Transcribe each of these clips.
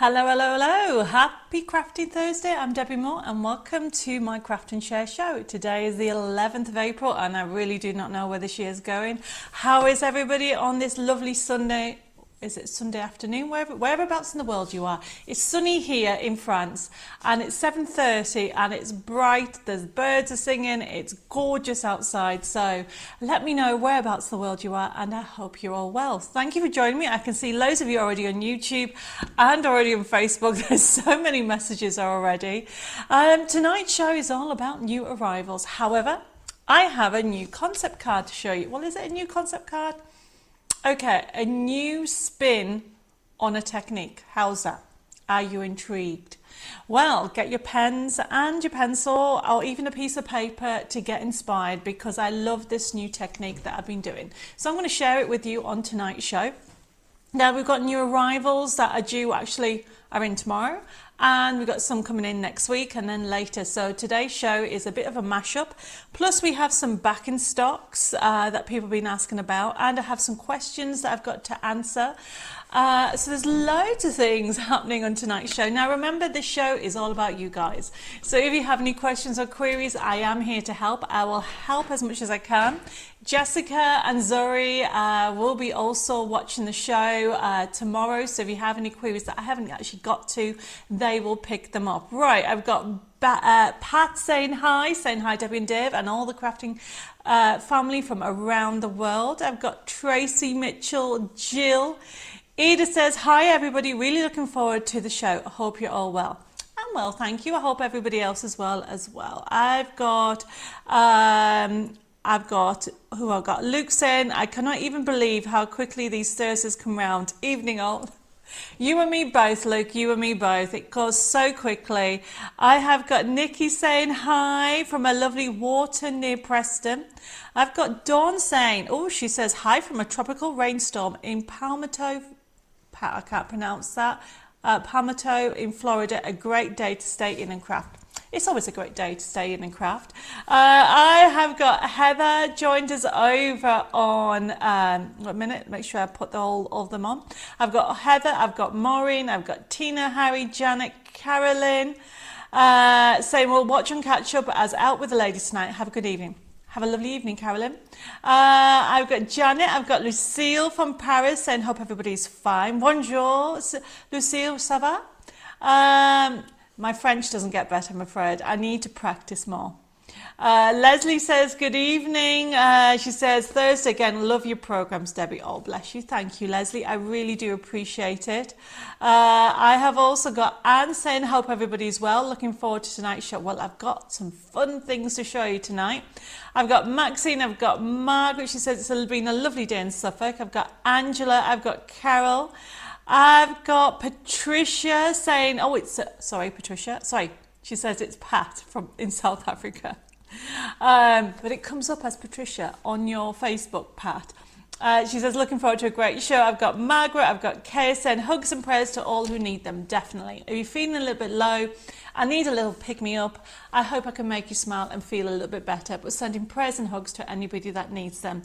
Hello, hello, hello. Happy Crafting Thursday. I'm Debbie Moore and welcome to my Craft and Share show. Today is the 11th of April and I really do not know where this year is going. How is everybody on this lovely Sunday? Is it Sunday afternoon? Whereabouts in the world you are. It's sunny here in France and it's 7:30 and it's bright. There's birds are singing. It's gorgeous outside. So let me know whereabouts in the world you are and I hope you're all well. Thank you for joining me. I can see loads of you already on YouTube and already on Facebook. There's so many messages already. Tonight's show is all about new arrivals. However, I have a new concept card to show you. Well, is it a new concept card? Okay, a new spin on a technique. How's that? Are you intrigued? Well, get your pens and your pencil or even a piece of paper to get inspired because I love this new technique that I've been doing. So I'm going to share it with you on tonight's show. Now we've got new arrivals that are due are in tomorrow and we've got some coming in next week and then later. So today's show is a bit of a mashup. Plus we have some back in stocks that people have been asking about and I have some questions that I've got to answer. So there's loads of things happening on tonight's show. Now remember, this show is all about you guys. So if you have any questions or queries, I am here to help. I will help as much as I can. Jessica and Zori will be also watching the show tomorrow. So if you have any queries that I haven't actually got to, they will pick them up. Right, I've got Pat saying hi Debbie and Dave and all the crafting family from around the world. I've got Tracy, Mitchell, Jill. Edith says, hi everybody, really looking forward to the show. I hope you're all well. I'm well, thank you. I hope everybody else is well as well. I've got Luke saying, I cannot even believe how quickly these Thursdays come round. Evening all. You and me both, Luke, you and me both. It goes so quickly. I have got Nikki saying hi from a lovely Wharton near Preston. I've got Dawn saying, oh, she says hi from a tropical rainstorm in Palmetto. I can't pronounce that. Palmetto in Florida. A great day to stay in and craft. It's always a great day to stay in and craft. I have got Heather joined us over on, a minute, make sure I put all of them on. I've got Heather, I've got Maureen, I've got Tina, Harry, Janet, Carolyn, saying we'll watch and catch up as out with the ladies tonight. Have a good evening. Have a lovely evening, Carolyn. I've got Janet, I've got Lucille from Paris saying hope everybody's fine. Bonjour, Lucille, ça va? My French doesn't get better, I'm afraid. I need to practice more. Leslie says, good evening. She says, Thursday again, love your programs, Debbie. Oh, bless you. Thank you, Leslie. I really do appreciate it. I have also got Anne saying, hope everybody's well. Looking forward to tonight's show. Well, I've got some fun things to show you tonight. I've got Maxine, I've got Margaret. She says it's been a lovely day in Suffolk. I've got Angela, I've got Carol. I've got Patricia saying, oh, it's, sorry, Patricia. Sorry, she says it's Pat in South Africa. But it comes up as Patricia on your Facebook, Pat. She says, looking forward to a great show. I've got Margaret, I've got Kay saying, hugs and prayers to all who need them, definitely. If you're feeling a little bit low, I need a little pick-me-up. I hope I can make you smile and feel a little bit better, but sending prayers and hugs to anybody that needs them.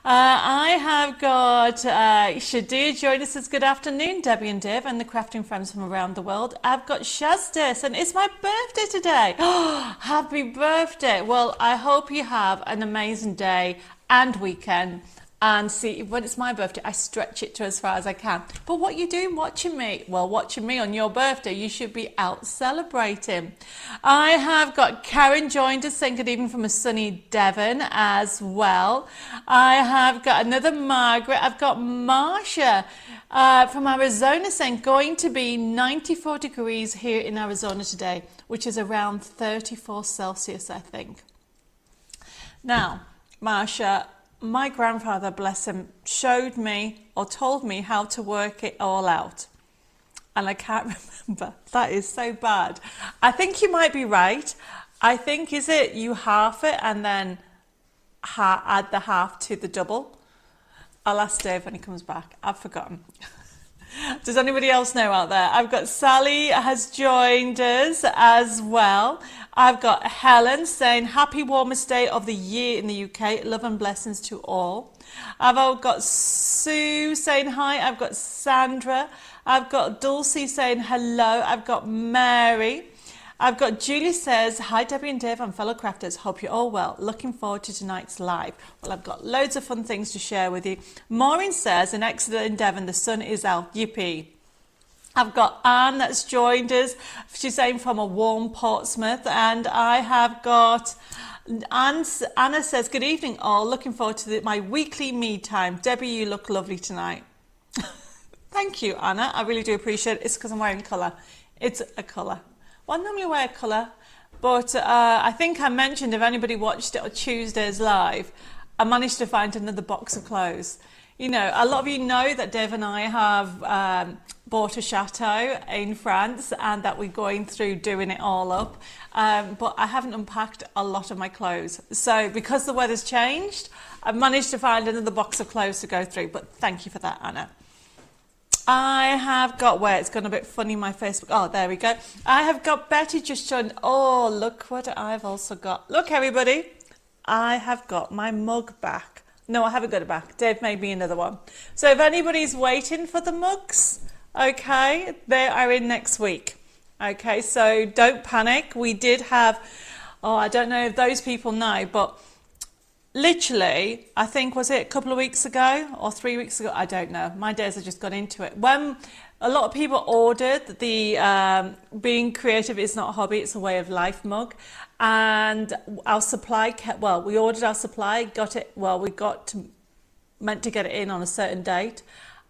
I have got Shadir join us. Says, good afternoon, Debbie and Dave and the crafting friends from around the world. I've got Shazda and it's my birthday today. Oh, happy birthday. Well, I hope you have an amazing day and weekend. And see, when it's my birthday, I stretch it to as far as I can. But what you doing watching me? Well, watching me on your birthday, you should be out celebrating. I have got Karen joined us saying good evening from a sunny Devon as well. I have got another Margaret. I've got Marsha from Arizona saying going to be 94 degrees here in Arizona today, which is around 34 Celsius, I think. Now, Marsha, my grandfather, bless him, showed me or told me how to work it all out. And I can't remember. That is so bad. I think you might be right. I think, is it you half it and then add the half to the double? I'll ask Dave when he comes back. I've forgotten. Does anybody else know out there? I've got Sally has joined us as well. I've got Helen saying happy warmest day of the year in the UK. Love and blessings to all. I've got Sue saying hi. I've got Sandra. I've got Dulcie saying hello. I've got Mary. I've got Julie says, hi Debbie and Dave and fellow crafters, hope you're all well. Looking forward to tonight's live. Well, I've got loads of fun things to share with you. Maureen says, in Exeter in Devon, the sun is out, yippee. I've got Anne that's joined us. She's saying from a warm Portsmouth. And I have got Anna says, good evening all, looking forward to my weekly me time. Debbie, you look lovely tonight. Thank you, Anna. I really do appreciate it. It's because I'm wearing colour. It's a colour. Well, I normally wear a colour, but I think I mentioned, if anybody watched it on Tuesday's live, I managed to find another box of clothes. You know, a lot of you know that Dave and I have bought a chateau in France and that we're going through doing it all up. But I haven't unpacked a lot of my clothes. So because the weather's changed, I've managed to find another box of clothes to go through. But thank you for that, Anna. I have got, where it's gone a bit funny, my Facebook. Oh, there we go. I have got Betty just joined. Oh, look what I've also got. Look, everybody. I have got my mug back. No, I haven't got it back. Dave made me another one. So if anybody's waiting for the mugs, okay, they are in next week. Okay, so don't panic. We did have, oh, I don't know if those people know, but literally, I think, was it a couple of weeks ago or 3 weeks ago? I don't know. My days have just got into it. When a lot of people ordered the Being Creative is Not a Hobby, It's a Way of Life mug. And our supply kept, well, we ordered our supply, got it, well, meant to get it in on a certain date,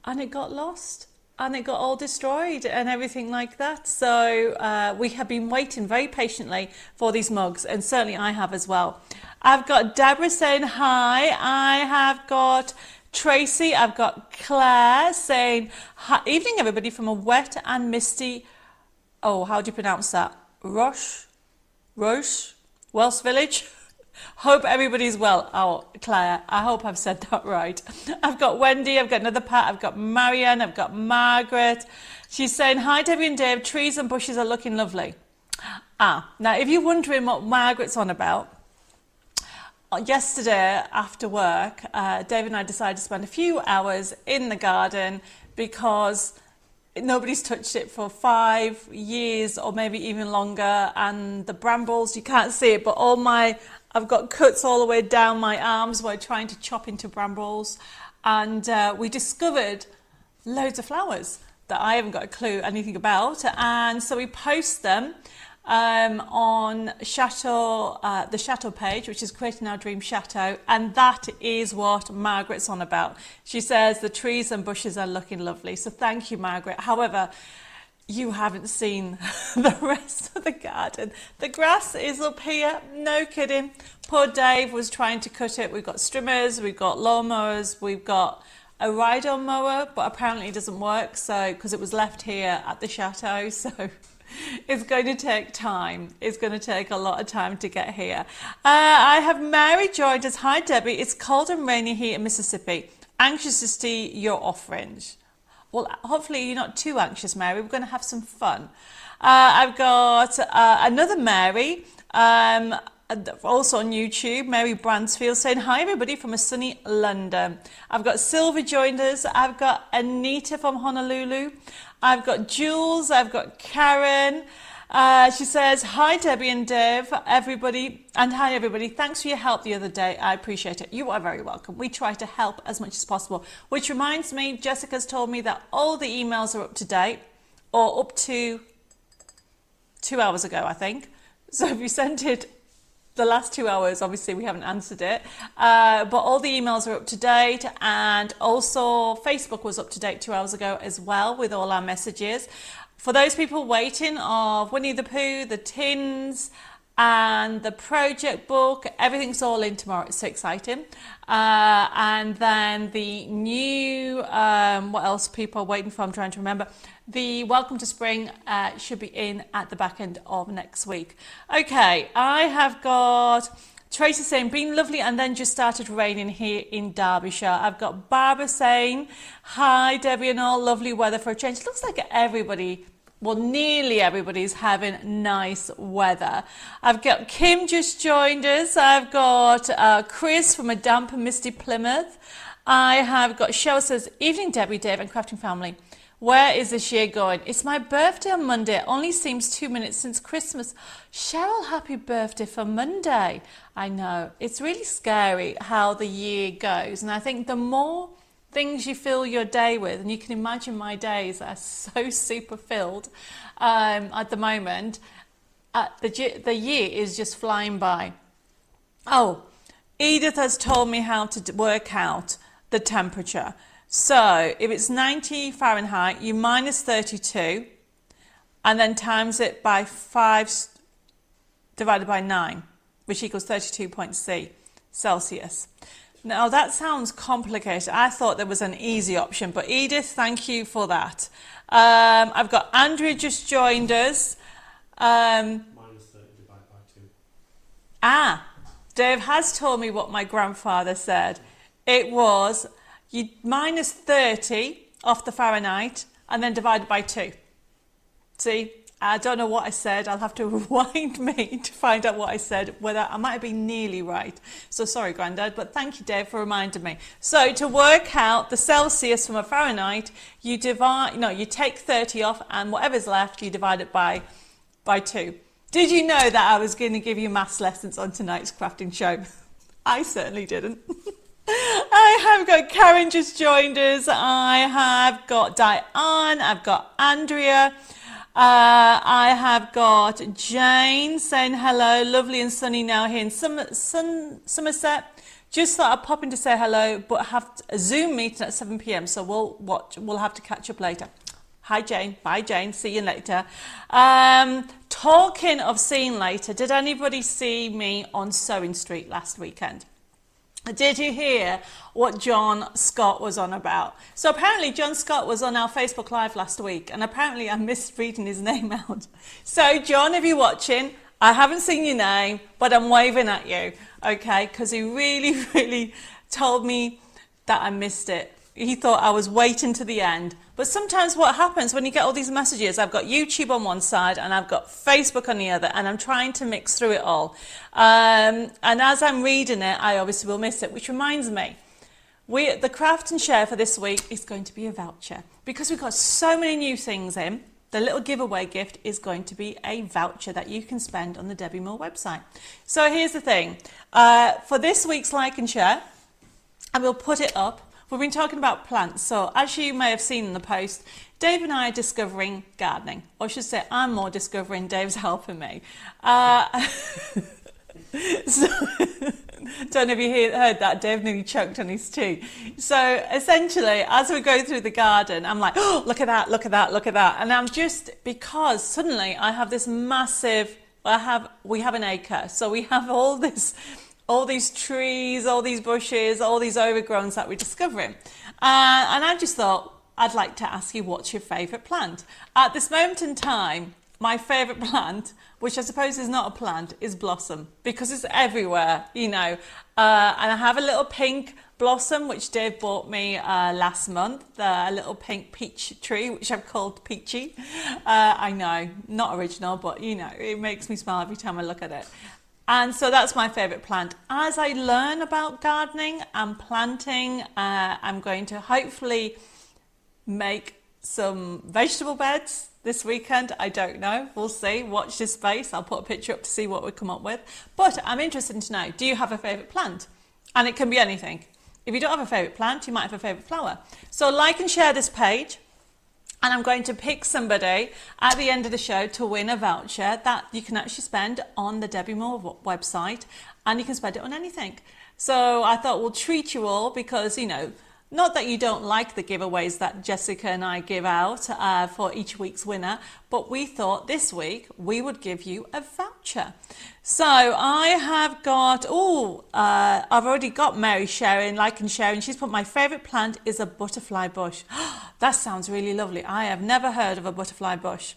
and it got lost. And it got all destroyed and everything like that. So we have been waiting very patiently for these mugs, and certainly I have as well. I've got Deborah saying hi. I have got Tracy. I've got Claire saying hi. Evening, everybody, from a wet and misty, oh, how do you pronounce that? Roche, Welsh Village. Hope everybody's well. Oh, Claire, I hope I've said that right. I've got Wendy, I've got another Pat, I've got Marianne, I've got Margaret. She's saying, hi Debbie and Dave, trees and bushes are looking lovely. Now if you're wondering what Margaret's on about, yesterday after work, Dave and I decided to spend a few hours in the garden because nobody's touched it for 5 years or maybe even longer, and the brambles, you can't see it, but I've got cuts all the way down my arms where I'm trying to chop into brambles, and we discovered loads of flowers that I haven't got a clue anything about, and so we post them on the Chateau page, which is Creating Our Dream Chateau, and that is what Margaret's on about. She says the trees and bushes are looking lovely, so thank you, Margaret. However, you haven't seen the rest of the garden. The grass is up here, no kidding. Poor Dave was trying to cut it. We've got trimmers, we've got lawnmowers, we've got a ride-on mower, but apparently it doesn't work, so because it was left here at the chateau, so it's going to take time. It's going to take a lot of time to get here. I have Mary joined us. Hi Debbie, it's cold and rainy here in Mississippi. Anxious to see your offerings. Well, hopefully you're not too anxious, Mary. We're going to have some fun. I've got another Mary, also on YouTube, Mary Bransfield, saying hi everybody from a sunny London. I've got Silver joined us. I've got Anita from Honolulu. I've got Jules. I've got Karen. She says, hi Debbie and Dave, everybody, and hi everybody. Thanks for your help the other day. I appreciate it. You are very welcome. We try to help as much as possible, which reminds me, Jessica's told me that all the emails are up to date, or up to 2 hours ago, I think. So if you sent it the last 2 hours, obviously we haven't answered it, but all the emails are up to date, and also Facebook was up to date 2 hours ago as well with all our messages. For those people waiting of Winnie the Pooh, the tins, and the project book, everything's all in tomorrow. It's so exciting. And then the new, what else people are waiting for, I'm trying to remember. The Welcome to Spring should be in at the back end of next week. Okay, I have got Tracy saying, been lovely and then just started raining here in Derbyshire. I've got Barbara saying, hi Debbie and all, lovely weather for a change. It looks like everybody, well nearly everybody's having nice weather. I've got Kim just joined us. I've got Chris from a damp and misty Plymouth. I have got Cheryl says, evening Debbie, Dave and crafting family. Where is this year going? It's my birthday on Monday. It only seems 2 minutes since Christmas. Cheryl, happy birthday for Monday. I know. It's really scary how the year goes. And I think the more things you fill your day with, and you can imagine my days are so super filled at the moment, the year is just flying by. Oh, Edith has told me how to work out the temperature. So if it's 90 Fahrenheit, you minus 32 and then times it by 5 divided by 9, which equals 32.C Celsius. Now that sounds complicated. I thought there was an easy option, but Edith, thank you for that. I've got Andrea just joined us. Minus 30 divided by 2. Dave has told me what my grandfather said. It was you minus 30 off the Fahrenheit and then divided by 2. See, I don't know what I said. I'll have to rewind me to find out what I said, whether I might have been nearly right. So sorry, Grandad, but thank you, Dave, for reminding me. So to work out the Celsius from a Fahrenheit, you take 30 off and whatever's left, you divide it by 2. Did you know that I was going to give you maths lessons on tonight's crafting show? I certainly didn't. I have got Karen just joined us. I have got Diane. I've got Andrea. I have got Jane saying hello. Lovely and sunny now here in Somerset. Just thought I'd pop in to say hello, but have a Zoom meeting at 7 p.m. So we'll have to catch up later. Hi Jane. Bye Jane. See you later. Talking of seeing later, did anybody see me on Sewing Street last weekend? Did you hear what John Scott was on about? So apparently John Scott was on our Facebook Live last week, and apparently I missed reading his name out. So John, if you're watching, I haven't seen your name, but I'm waving at you, okay? Because he really, really told me that I missed it. He thought I was waiting to the end. But sometimes what happens when you get all these messages, I've got YouTube on one side and I've got Facebook on the other, and I'm trying to mix through it all. And as I'm reading it, I obviously will miss it, which reminds me, the craft and share for this week is going to be a voucher. Because we've got so many new things in, the little giveaway gift is going to be a voucher that you can spend on the Debbie Moore website. So here's the thing. For this week's like and share, I will put it up. We've been talking about plants, so as you may have seen in the post, Dave and I are discovering gardening. Or I should say, I'm more discovering, Dave's helping me. So, don't know if you heard that, Dave nearly choked on his tea. So essentially, as we go through the garden, I'm like, oh, look at that, look at that, look at that. And I'm just, because suddenly I have this massive, we have an acre, so we have all these trees, all these bushes, all these overgrowns that we're discovering. And I just thought, I'd like to ask you, what's your favourite plant? At this moment in time, my favourite plant, which I suppose is not a plant, is blossom, because it's everywhere, you know. And I have a little pink blossom, which Dave bought me last month, a little pink peach tree, which I've called Peachy. I know, not original, but you know, it makes me smile every time I look at it. And so that's my favourite plant. As I learn about gardening and planting, I'm going to hopefully make some vegetable beds this weekend. I don't know. We'll see. Watch this space. I'll put a picture up to see what we come up with. But I'm interested to know, do you have a favourite plant? And it can be anything. If you don't have a favourite plant, you might have a favourite flower. So like and share this page. And I'm going to pick somebody at the end of the show to win a voucher that you can actually spend on the Debbie Moore website, and you can spend it on anything. So I thought we'll treat you all because, you know, Not that you don't like the giveaways that Jessica and I give out for each week's winner, but we thought this week we would give you a voucher. So I have got, I've already got Mary sharing, like and sharing. She's put, my favourite plant is a butterfly bush. That sounds really lovely. I have never heard of a butterfly bush.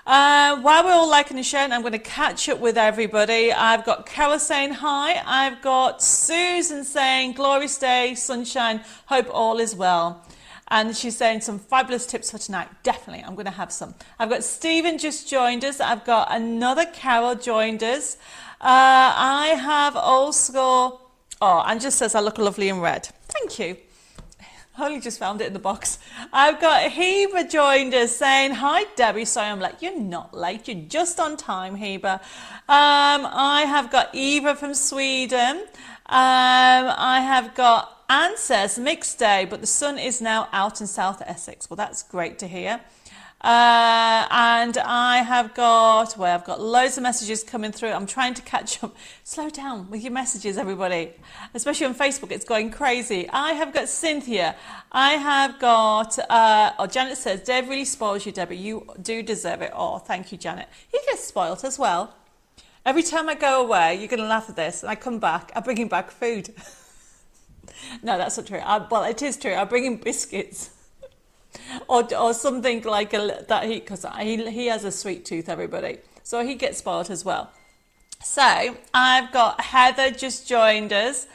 While we're all liking and sharing, I'm going to catch up with everybody. I've got Carol saying hi. I've got Susan saying, glorious day, sunshine, hope all is well. And she's saying some fabulous tips for tonight. Definitely, I'm going to have some. I've got Stephen just joined us. I've got another Carol joined us. I have also, and just says I look lovely in red. Thank you. I only just found it in the box. I've got Heba joined us saying, hi Debbie, sorry I'm late. You're not late, you're just on time, Heba. I have got Eva from Sweden. I have got Anne says, mixed day, but the sun is now out in South Essex. Well, that's great to hear. And I have got, I've got loads of messages coming through. I'm trying to catch up. Slow down with your messages, everybody. Especially on Facebook, it's going crazy. I have got Cynthia. I have got, Janet says, Dave really spoils you, Debbie. You do deserve it. Oh, thank you, Janet. He gets spoilt as well. Every time I go away, you're going to laugh at this, and I come back, I bring him back food. No, that's not true. Well, it is true. I bring him biscuits. Or something like that, because he has a sweet tooth, everybody, so he gets spoiled as well. So I've got Heather just joined us.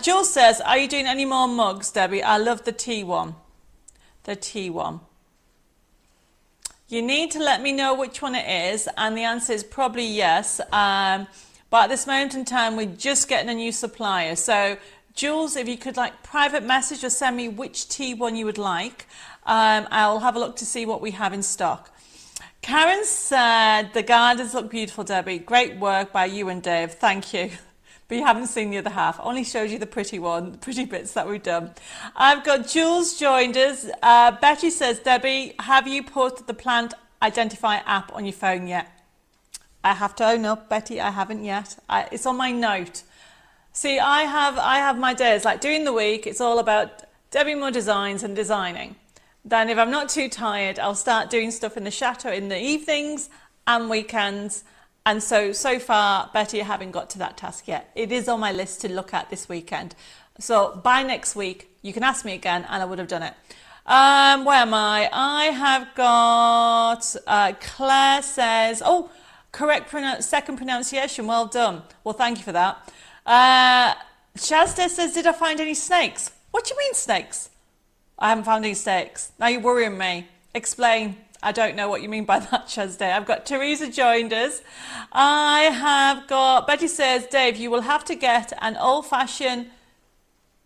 Jules says, are you doing any more mugs, Debbie? I love the tea one. You need to let me know which one it is, and the answer is probably yes, but at this moment in time we're just getting a new supplier. So Jules, if you could private message or send me which tea one you would like, I'll have a look to see what we have in stock. Karen said, the gardens look beautiful, Debbie. Great work by you and Dave. Thank you. But you haven't seen the other half. Only showed you the pretty one, the pretty bits that we've done. I've got Jules joined us. Betty says, Debbie, have you put the plant identifier app on your phone yet? I have to own up, Betty, I haven't yet. It's on my note. See, I have my days, during the week, it's all about Debbie Moore Designs and designing. Then if I'm not too tired, I'll start doing stuff in the chateau in the evenings and weekends. And so far, Betty, I haven't got to that task yet. It is on my list to look at this weekend. So by next week, you can ask me again and I would have done it. Where am I? I have got, Claire says, correct second pronunciation, well done. Well, thank you for that. Shazda says, did I find any snakes? What do you mean snakes? I haven't found any snakes. Now you're worrying me. Explain. I don't know what you mean by that, Shazda. I've got Teresa joined us. I have got, Betty says, Dave, you will have to get an old-fashioned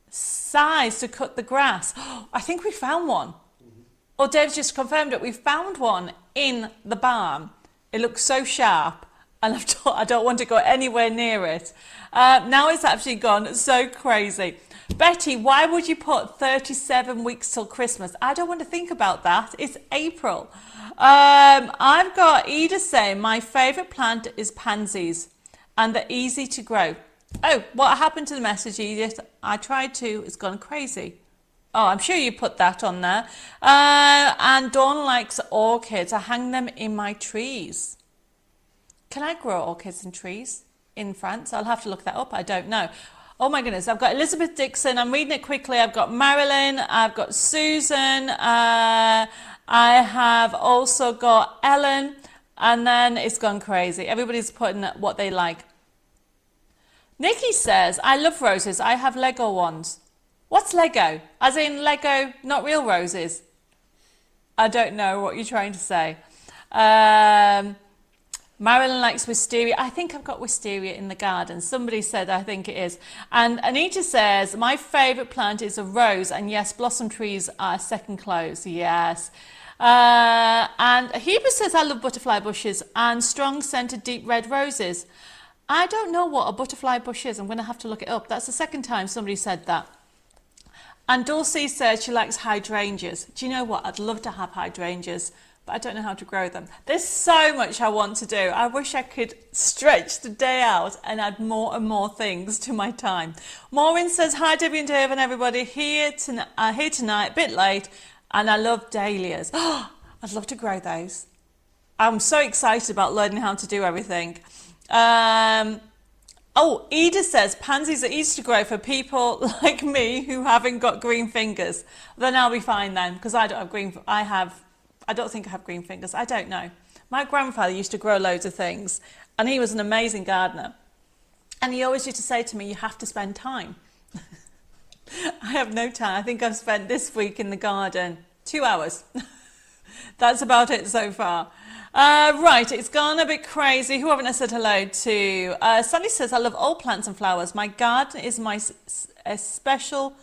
size to cut the grass. I think we found one. Oh, Dave's just confirmed it. We found one in the barn. It looks so sharp. And I don't want to go anywhere near it. Now it's actually gone so crazy. Betty, why would you put 37 weeks till Christmas? I don't want to think about that. It's April. I've got Eda saying, my favourite plant is pansies and they're easy to grow. Oh, what happened to the message, Edith? I tried to. It's gone crazy. Oh, I'm sure you put that on there. And Dawn likes orchids. I hang them in my trees. Can I grow orchids in trees in France? I'll have to look that up. I don't know. Oh my goodness. I've got Elizabeth Dixon. I'm reading it quickly. I've got Marilyn. I've got Susan. I have also got Ellen. And then it's gone crazy. Everybody's putting what they like. Nikki says, I love roses. I have Lego ones. What's Lego? As in Lego, not real roses? I don't know what you're trying to say. Marilyn likes wisteria. I think I've got wisteria in the garden. Somebody said I think it is. And Anita says, my favourite plant is a rose. And yes, blossom trees are second close. Yes. And Heba says, I love butterfly bushes and strong scented deep red roses. I don't know what a butterfly bush is. I'm going to have to look it up. That's the second time somebody said that. And Dulcie says she likes hydrangeas. Do you know what? I'd love to have hydrangeas but I don't know how to grow them. There's so much I want to do. I wish I could stretch the day out and add more and more things to my time. Maureen says, hi Debbie and Dave and everybody, here tonight, a bit late, and I love dahlias. Oh, I'd love to grow those. I'm so excited about learning how to do everything. Oh, Edith says pansies are easy to grow for people like me who haven't got green fingers. Then I'll be fine then, because I don't have green. I don't think I have green fingers. I don't know. My grandfather used to grow loads of things, and he was an amazing gardener. And he always used to say to me, "You have to spend time." I have no time. I think I've spent this week in the garden 2 hours. That's about it so far. Right, it's gone a bit crazy. Who haven't I said hello to? Sally says, I love all plants and flowers. My garden is my special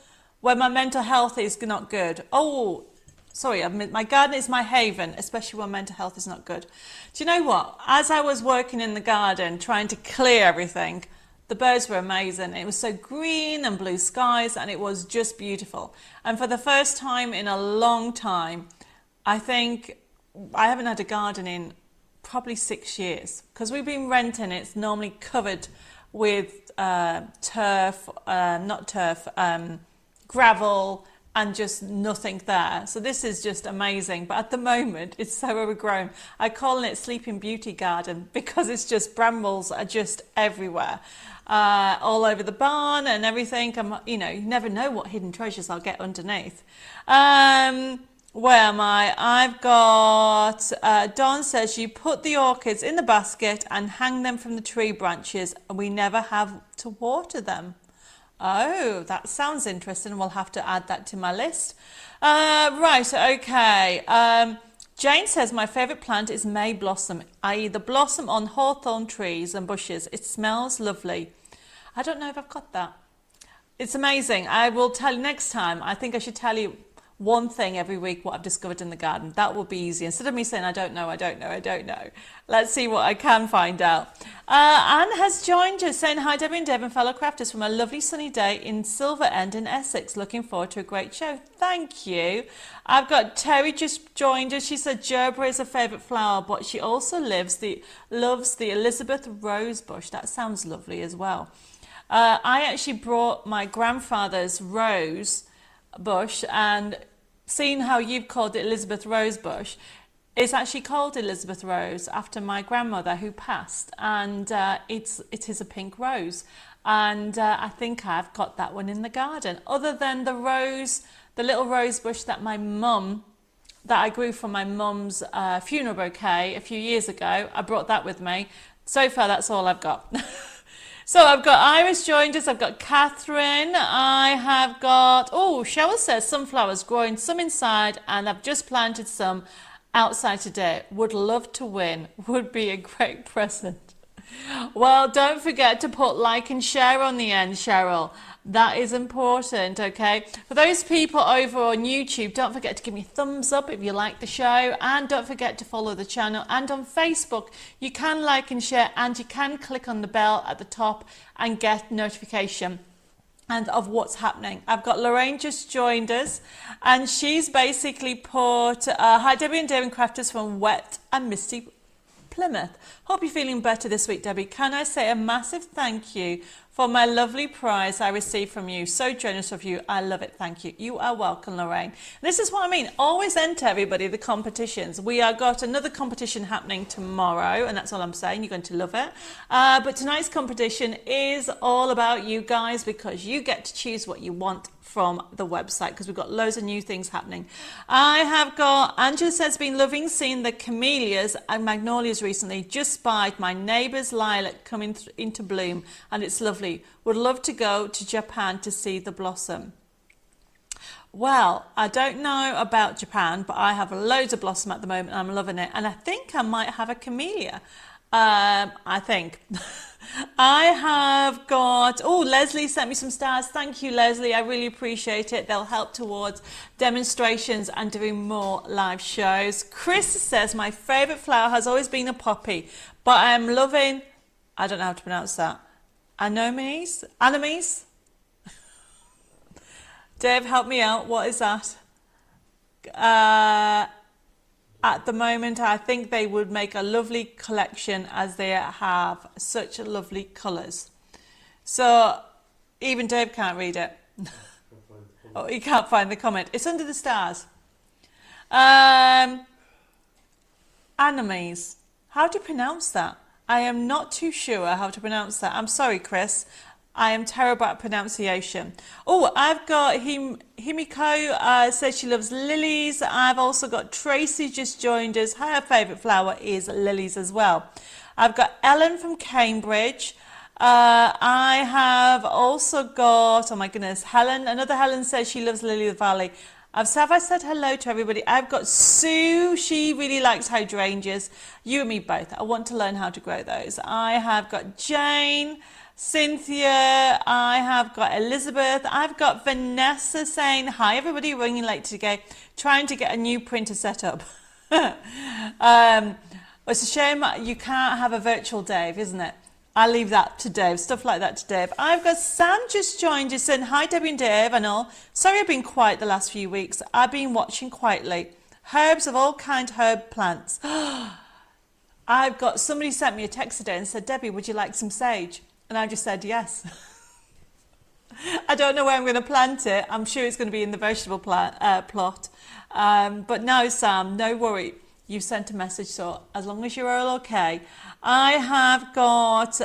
when my mental health is not good. Oh, sorry, my garden is my haven, especially when mental health is not good. Do you know what? As I was working in the garden, trying to clear everything, the birds were amazing. It was so green and blue skies, and it was just beautiful. And for the first time in a long time, I think I haven't had a garden in probably 6 years, because we've been renting. It's normally covered with gravel and just nothing there. So this is just amazing. But at the moment, it's so overgrown. I call it Sleeping Beauty Garden because it's just brambles are just everywhere, all over the barn and everything. You never know what hidden treasures I'll get underneath. Where am I? I've got, Dawn says, you put the orchids in the basket and hang them from the tree branches, and we never have to water them. Oh, that sounds interesting. We'll have to add that to my list. Right, okay. Jane says, my favourite plant is May blossom, i.e. the blossom on hawthorn trees and bushes. It smells lovely. I don't know if I've got that. It's amazing. I will tell you next time. I think I should tell you one thing every week what I've discovered in the garden. That will be easy. Instead of me saying, I don't know. Let's see what I can find out. Anne has joined us saying, hi Debbie and Deb and fellow crafters from a lovely sunny day in Silver End in Essex. Looking forward to a great show. Thank you. I've got Terry just joined us. She said gerbera is her favourite flower, but she also loves the Elizabeth rose bush. That sounds lovely as well. I actually brought my grandfather's rose bush, and seeing how you've called it Elizabeth Rose bush, it's actually called Elizabeth Rose after my grandmother who passed, and it is a pink rose, and I think I've got that one in the garden. Other than the little rose bush that I grew from my mum's funeral bouquet a few years ago, I brought that with me. So far, that's all I've got. So I've got Iris joined us, I've got Catherine, I have got, Cheryl says sunflowers growing some inside, and I've just planted some outside today. Would love to win, would be a great present. Well, don't forget to put like and share on the end, Cheryl. That is important, okay? For those people over on YouTube, don't forget to give me a thumbs up if you like the show, and don't forget to follow the channel. And on Facebook, you can like and share, and you can click on the bell at the top and get notification of what's happening. I've got Lorraine just joined us, and she's basically put, hi Debbie and David Crafters from wet and misty Plymouth. Hope you're feeling better this week, Debbie. Can I say a massive thank you for my lovely prize I received from you? So generous of you. I love it. Thank you. You are welcome, Lorraine. This is what I mean. Always enter, everybody, the competitions. We are got another competition happening tomorrow, and that's all I'm saying. You're going to love it. But tonight's competition is all about you guys, because you get to choose what you want from the website, because we've got loads of new things happening. I have got, Angela says, been loving seeing the camellias and magnolias recently. Just spied my neighbour's lilac coming into bloom, and it's lovely. Would love to go to Japan to see the blossom. Well, I don't know about Japan, but I have loads of blossom at the moment, and I'm loving it. And I think I might have a camellia. I think. I have got, Leslie sent me some stars. Thank you, Leslie. I really appreciate it. They'll help towards demonstrations and doing more live shows. Chris says, my favourite flower has always been a poppy, but I'm loving, I don't know how to pronounce that, anemones? Dave, help me out. What is that? at the moment. I think they would make a lovely collection as they have such lovely colours. So even Dave can't read it. Oh, he can't find the comment. It's under the stars. Animes. How do you pronounce that? I am not too sure how to pronounce that. I'm sorry, Chris. I am terrible at pronunciation. Oh, I've got Himiko says she loves lilies. I've also got Tracy just joined us. Her favourite flower is lilies as well. I've got Ellen from Cambridge. I have also got, oh my goodness, Helen. Another Helen says she loves Lily of the Valley. Have I said hello to everybody? I've got Sue. She really likes hydrangeas. You and me both. I want to learn how to grow those. I have got Jane, Cynthia. I have got Elizabeth. I've got Vanessa saying, hi everybody, running late today, trying to get a new printer set up. It's a shame you can't have a virtual Dave, isn't it? I'll leave that to Dave, stuff like that to Dave. I've got Sam just joined us saying, hi Debbie and Dave and all. Sorry I've been quiet the last few weeks. I've been watching quietly. Herbs of all kind herb plants. I've got, somebody sent me a text today and said, Debbie, would you like some sage? And I just said yes. I don't know where I'm going to plant it. I'm sure it's going to be in the vegetable plot. But no, Sam, no worry. You sent a message, so as long as you're all okay. I have got,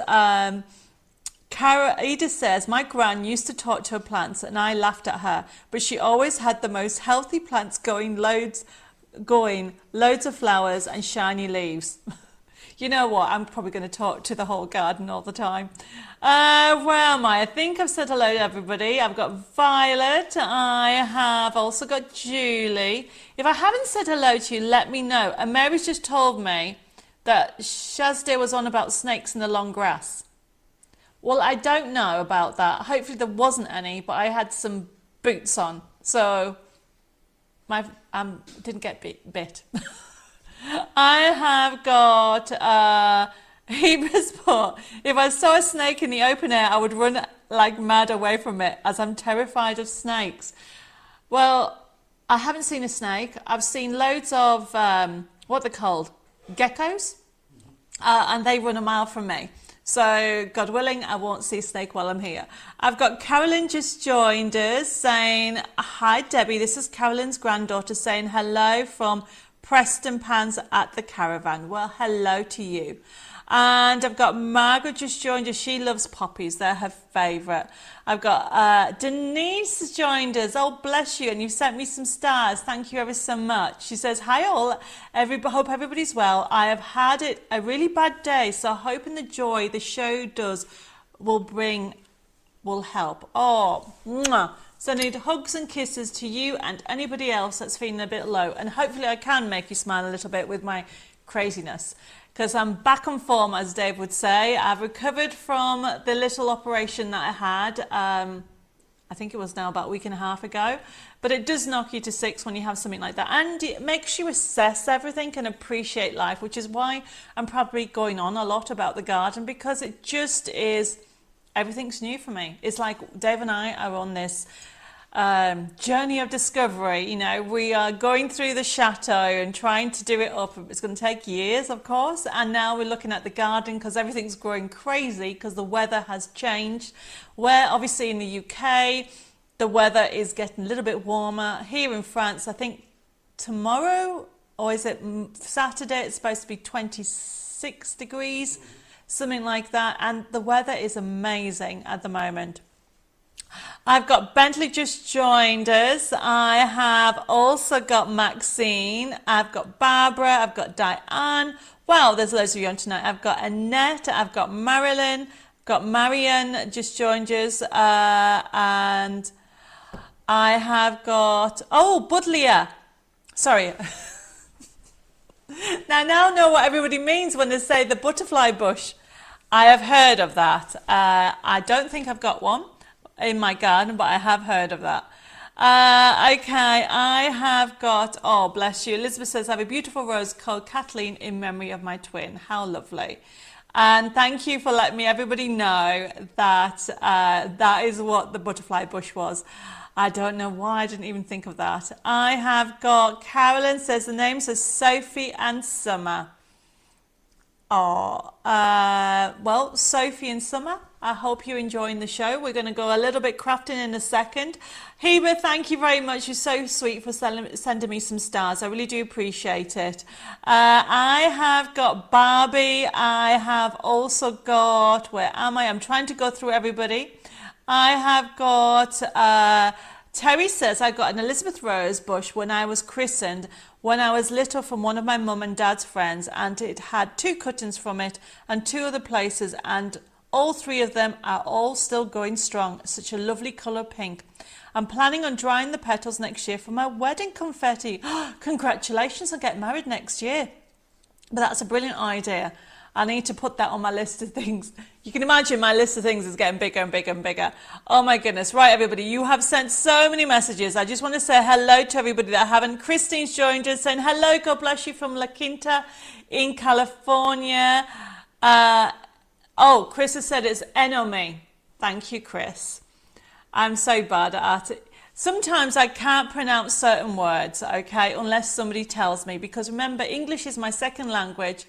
Edith says, my gran used to talk to her plants and I laughed at her, but she always had the most healthy plants going, loads of flowers and shiny leaves. You know what, I'm probably going to talk to the whole garden all the time. Where am I? I think I've said hello to everybody. I've got Violet. I have also got Julie. If I haven't said hello to you, let me know. And Mary's just told me that Shazda was on about snakes in the long grass. Well, I don't know about that. Hopefully there wasn't any, but I had some boots on. So my didn't get bit. I have got Hebra's put, if I saw a snake in the open air, I would run like mad away from it as I'm terrified of snakes. Well, I haven't seen a snake. I've seen loads of, what they're called, geckos, and they run a mile from me. So, God willing, I won't see a snake while I'm here. I've got Carolyn just joined us saying, hi Debbie, this is Carolyn's granddaughter saying hello from Preston Pans at the Caravan. Well, hello to you. And I've got Margaret just joined us. She loves poppies. They're her favourite. I've got Denise joined us. Oh, bless you. And you sent me some stars. Thank you ever so much. She says, hi all. Hope everybody's well. I have had a really bad day. So hoping the joy the show does will help. Oh, mwah. So I need hugs and kisses to you and anybody else that's feeling a bit low. And hopefully I can make you smile a little bit with my craziness. Because I'm back on form, as Dave would say. I've recovered from the little operation that I had. I think it was now about a week and a half ago. But it does knock you to six when you have something like that. And it makes you assess everything and appreciate life, which is why I'm probably going on a lot about the garden, because it just is, everything's new for me. It's like Dave and I are on this journey of discovery. You know, we are going through the chateau and trying to do it up. It's going to take years, of course, and now we're looking at the garden because everything's growing crazy because the weather has changed. Where obviously in the UK the weather is getting a little bit warmer. Here in France, I think tomorrow, or is it Saturday, it's supposed to be 26 degrees, something like that, and the weather is amazing at the moment. I've got Bentley just joined us. I have also got Maxine. I've got Barbara. I've got Diane. Wow, there's loads of you on tonight. I've got Annette. I've got Marilyn. I've got Marion just joined us. And I have got, oh, Budlia. Sorry. Now know what everybody means when they say the butterfly bush. I have heard of that. I don't think I've got one in my garden, but I have heard of that. Okay, I have got, oh bless you, Elizabeth says, I have a beautiful rose called Kathleen in memory of my twin. How lovely. And thank you for letting everybody know that that is what the butterfly bush was. I don't know why I didn't even think of that. I have got Carolyn says the names are Sophie and Summer. Oh, well, Sophie and Summer, I hope you're enjoying the show. We're going to go a little bit crafting in a second. Heba, thank you very much. You're so sweet for sending me some stars. I really do appreciate it. I have got Barbie. I have also got, where am I? I'm trying to go through everybody. I have got, Terry says I got an Elizabeth rose bush when I was christened when I was little from one of my mum and dad's friends, and it had 2 cuttings from it and 2 other places, and all 3 of them are all still going strong. Such a lovely colour pink. I'm planning on drying the petals next year for my wedding confetti. Congratulations on getting married next year. But that's a brilliant idea. I need to put that on my list of things. You can imagine my list of things is getting bigger and bigger and bigger. Oh my goodness. Right, everybody, you have sent so many messages. I just want to say hello to everybody that haven't. Christine's joined us saying hello, God bless you from La Quinta in California. Oh, Chris has said it's enemy. Thank you, Chris. I'm so bad at it. Sometimes I can't pronounce certain words, okay, unless somebody tells me, because remember, English is my second language.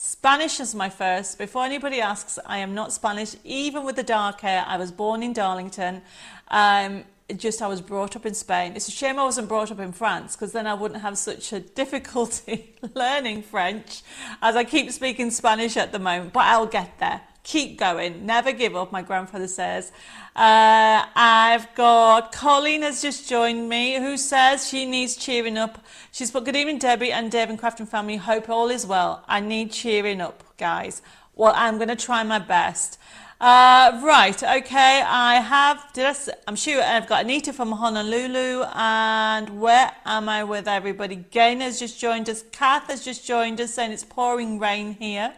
Spanish is my first. Before anybody asks, I am not Spanish, even with the dark hair. I was born in Darlington. I was brought up in Spain. It's a shame I wasn't brought up in France, because then I wouldn't have such a difficulty learning French, as I keep speaking Spanish at the moment, but I'll get there. Keep going, never give up, my grandfather says. I've got Colleen has just joined me, who says she needs cheering up. She's put, good evening, Debbie and Dave and Crafton family. Hope all is well. I need cheering up, guys. Well, I'm going to try my best. Right, okay, I'm sure I've got Anita from Honolulu, and where am I with everybody? Gain has just joined us. Kath has just joined us, saying it's pouring rain here.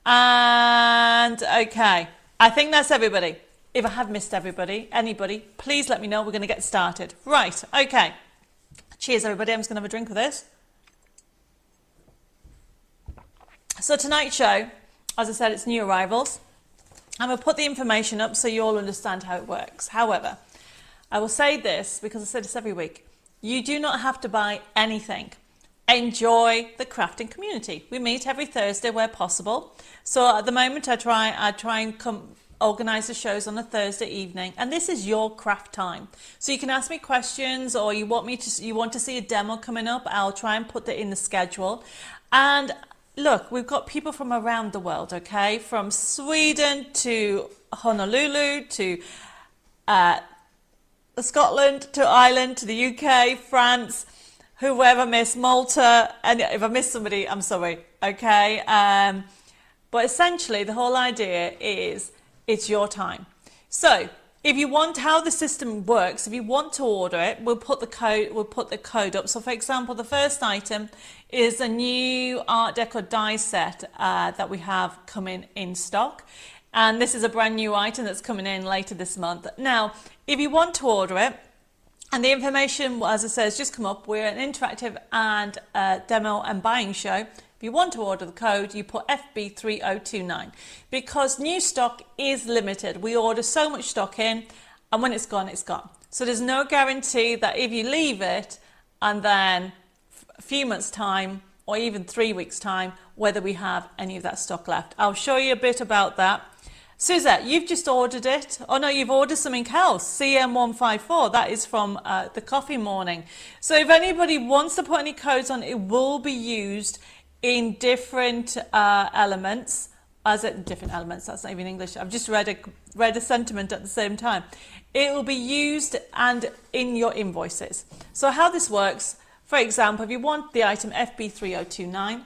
And okay, I think that's everybody. If I have missed anybody, please let me know. We're going to get started. Right, okay. Cheers, everybody. I'm just going to have a drink of this. So tonight's show, as I said, it's new arrivals. I'm going to put the information up so you all understand how it works. However, I will say this, because I say this every week. You do not have to buy anything. Enjoy the crafting community. We meet every Thursday where possible. So at the moment, I try and organize the shows on a Thursday evening, and this is your craft time. So you can ask me questions, or you want to see a demo coming up. I'll try and put that in the schedule. And look, we've got people from around the world, okay, from Sweden to Honolulu to Scotland to Ireland to the UK, France. Whoever missed Malta, and if I missed somebody, I'm sorry, okay? But essentially, the whole idea is it's your time. So if you want, how the system works, if you want to order it, we'll put the code up. So for example, the first item is a new Art Deco die set that we have coming in stock. And this is a brand new item that's coming in later this month. Now, if you want to order it, and the information, as I said, has just come up. We're an interactive and demo and buying show. If you want to order the code, you put FB3029, because new stock is limited. We order so much stock in, and when it's gone, it's gone. So there's no guarantee that if you leave it and then a few months' time, or even 3 weeks' time, whether we have any of that stock left. I'll show you a bit about that. Suzette, you've just ordered it. Oh no, you've ordered something else, CM154. That is from the Coffee Morning. So if anybody wants to put any codes on, it will be used in different elements. Different elements, that's not even English. I've just read a sentiment at the same time. It will be used and in your invoices. So how this works, for example, if you want the item FB3029,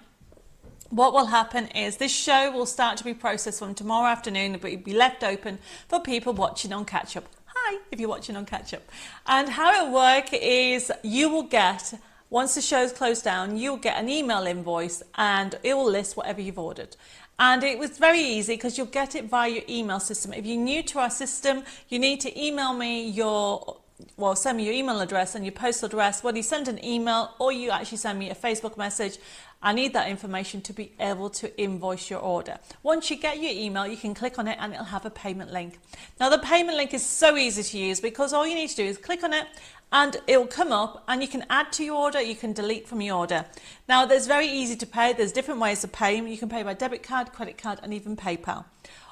what will happen is this show will start to be processed from tomorrow afternoon, but it'll be left open for people watching on catch up. Hi, if you're watching on catch up. And how it will work is you will get, once the show's closed down, you'll get an email invoice and it will list whatever you've ordered. And it was very easy because you'll get it via your email system. If you're new to our system, you need to email me your well, send me your email address and your postal address, whether you send an email or you actually send me a Facebook message. I need that information to be able to invoice your order. Once you get your email, you can click on it and it'll have a payment link. Now the payment link is so easy to use because all you need to do is click on it and it will come up and you can add to your order, you can delete from your order. Now there's very easy to pay, there's different ways of paying. You can pay by debit card, credit card and even PayPal.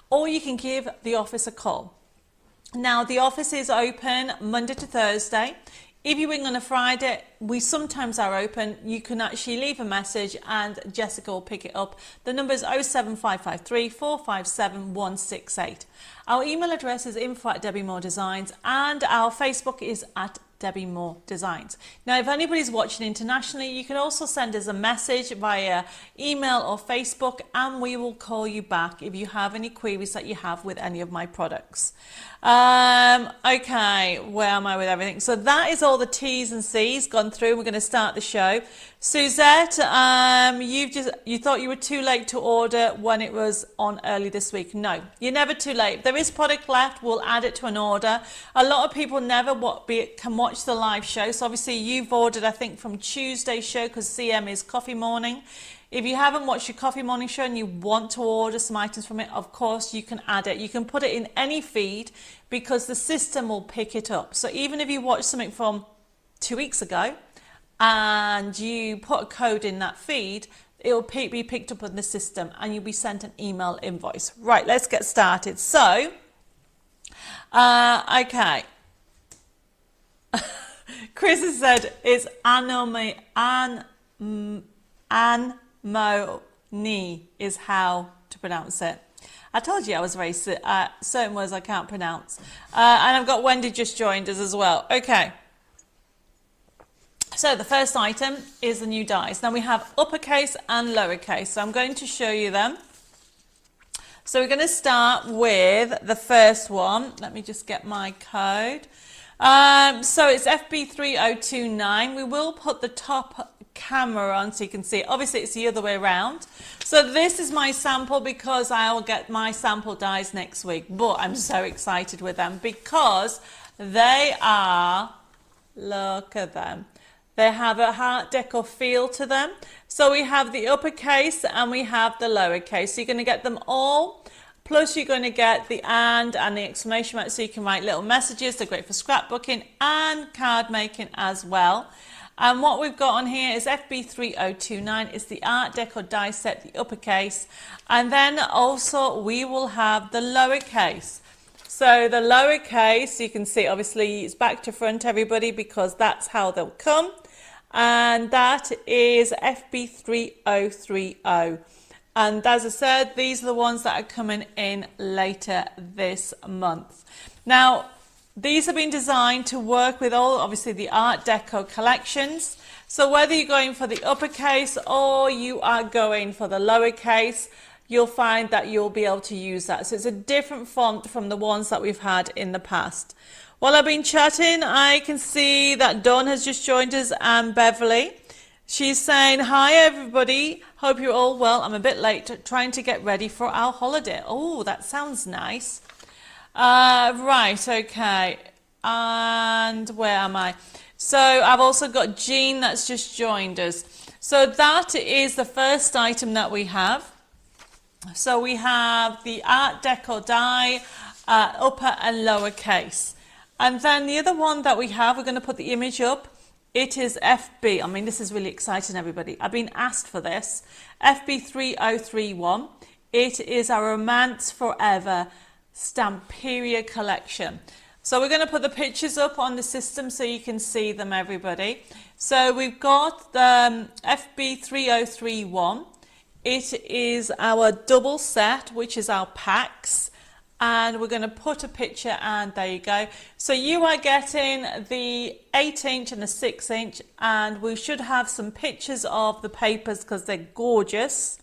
Or you can give the office a call. Now the office is open Monday to Thursday. If you ring on a Friday, we sometimes are open. You can actually leave a message and Jessica will pick it up. The number is 07553 457 168. Our email address is info@DebbiMoreDesigns and our Facebook is @Debbi More Designs. Now, if anybody's watching internationally, you can also send us a message via email or Facebook and we will call you back if you have any queries that you have with any of my products. Okay, where am I with everything? So that is all the T's and C's gone through. We're going to start the show. Suzette, you thought you were too late to order when it was on early this week. No, you're never too late. If there is product left, we'll add it to an order. A lot of people never can watch the live show. So obviously you've ordered, I think, from Tuesday's show because CM is coffee morning. If you haven't watched your coffee morning show and you want to order some items from it, of course you can add it. You can put it in any feed because the system will pick it up. So even if you watch something from 2 weeks ago and you put a code in that feed, it will be picked up on the system and you'll be sent an email invoice. Right, let's get started. So, okay. Chris has said it's Anemone is how to pronounce it. I told you I was very certain words I can't pronounce. And I've got Wendy just joined us as well. Okay. So the first item is the new dies. Now we have uppercase and lowercase. So I'm going to show you them. So we're going to start with the first one. Let me just get my code. So it's FB3029. We will put the top camera on so you can see it. Obviously it's the other way around. So this is my sample because I'll get my sample dies next week. But I'm so excited with them because they are, look at them. They have a Art Deco feel to them. So we have the uppercase and we have the lowercase. So you're going to get them all. Plus you're going to get the and the exclamation mark so you can write little messages. They're great for scrapbooking and card making as well. And what we've got on here is FB3029. It's the Art Deco die set, the uppercase. And then also we will have the lowercase. So the lowercase, you can see obviously it's back to front everybody because that's how they'll come. And that is FB3030. And as I said, these are the ones that are coming in later this month. Now, these have been designed to work with all, obviously, the Art Deco collections. So whether you're going for the uppercase or you are going for the lowercase, you'll find that you'll be able to use that. So it's a different font from the ones that we've had in the past. While I've been chatting, I can see that Dawn has just joined us and Beverly. She's saying, hi everybody, hope you're all well. I'm a bit late trying to get ready for our holiday. Oh, that sounds nice. Right, okay. And where am I? So I've also got Jean that's just joined us. So that is the first item that we have. So we have the Art Deco die, upper and lower case. And then the other one that we have, we're going to put the image up. It is FB. I mean, this is really exciting, everybody. I've been asked for this. FB3031. It is our Romance Forever Stamperia collection. So we're going to put the pictures up on the system so you can see them, everybody. So we've got the FB3031. It is our double set, which is our packs. And we're going to put a picture, and there you go. So you are getting the 8-inch and the 6-inch, and we should have some pictures of the papers because they're gorgeous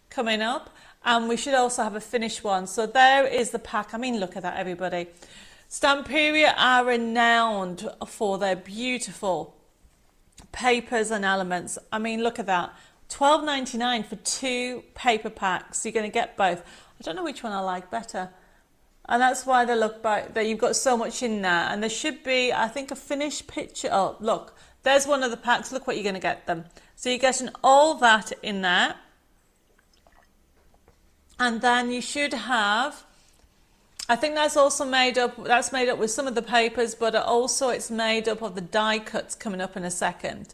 coming up. And we should also have a finished one. So there is the pack. I mean, look at that, everybody. Stamperia are renowned for their beautiful papers and elements. I mean, look at that. $12.99 for 2 paper packs. You're going to get both. I don't know which one I like better. And that's why they look back, that you've got so much in there. And there should be, I think, a finished picture. Oh, look, there's one of the packs. Look what you're going to get them. So you're getting all that in there. And then you should have, I think that's also made up with some of the papers, but also it's made up of the die cuts coming up in a second.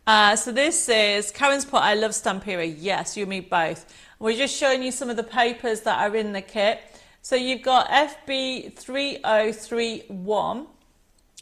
So this is, Karen's put, I love Stampera. Yes, you and me both. We're just showing you some of the papers that are in the kit. So you've got FB3031,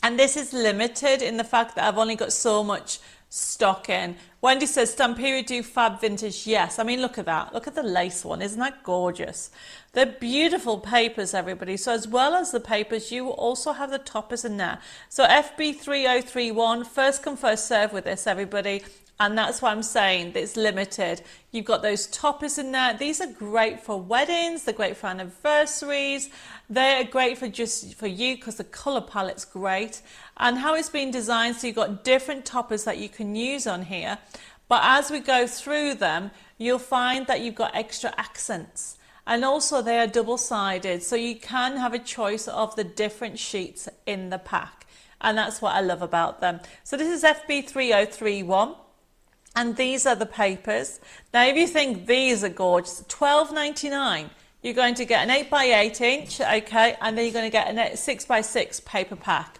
and this is limited in the fact that I've only got so much stock in. Wendy says, Stampera do fab vintage. Yes, I mean, look at that. Look at the lace one. Isn't that gorgeous? They're beautiful papers, everybody. So as well as the papers, you also have the toppers in there. So FB3031, first come, first serve with this, everybody. And that's why I'm saying that it's limited. You've got those toppers in there. These are great for weddings. They're great for anniversaries. They're great for just for you because the color palette's great. And how it's been designed, so you've got different toppers that you can use on here. But as we go through them, you'll find that you've got extra accents. And also they are double-sided, so you can have a choice of the different sheets in the pack. And that's what I love about them. So this is FB3031. And these are the papers. Now, if you think these are gorgeous, $12.99, you're going to get an 8x8 inch, okay, and then you're going to get a 6x6 paper pack.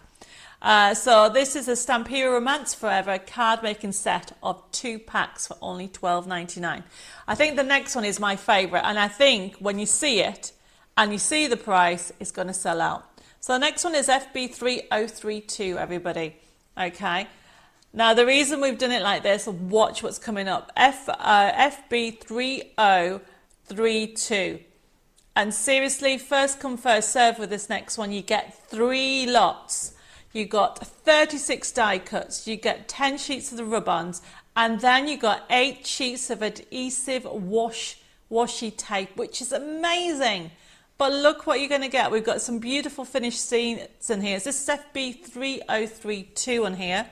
So this is a Stampera Romance Forever card making set of 2 packs for only $12.99. I think the next one is my favorite, and I think when you see it and you see the price, it's going to sell out. So the next one is FB3032, everybody, okay. Now, the reason we've done it like this, watch what's coming up. FB3032. And seriously, first come, first serve with this next one. You get 3 lots. You got 36 die cuts. You get 10 sheets of the rub-ons. And then you got 8 sheets of adhesive washi tape, which is amazing. But look what you're going to get. We've got some beautiful finished scenes in here. This is FB3032 on here.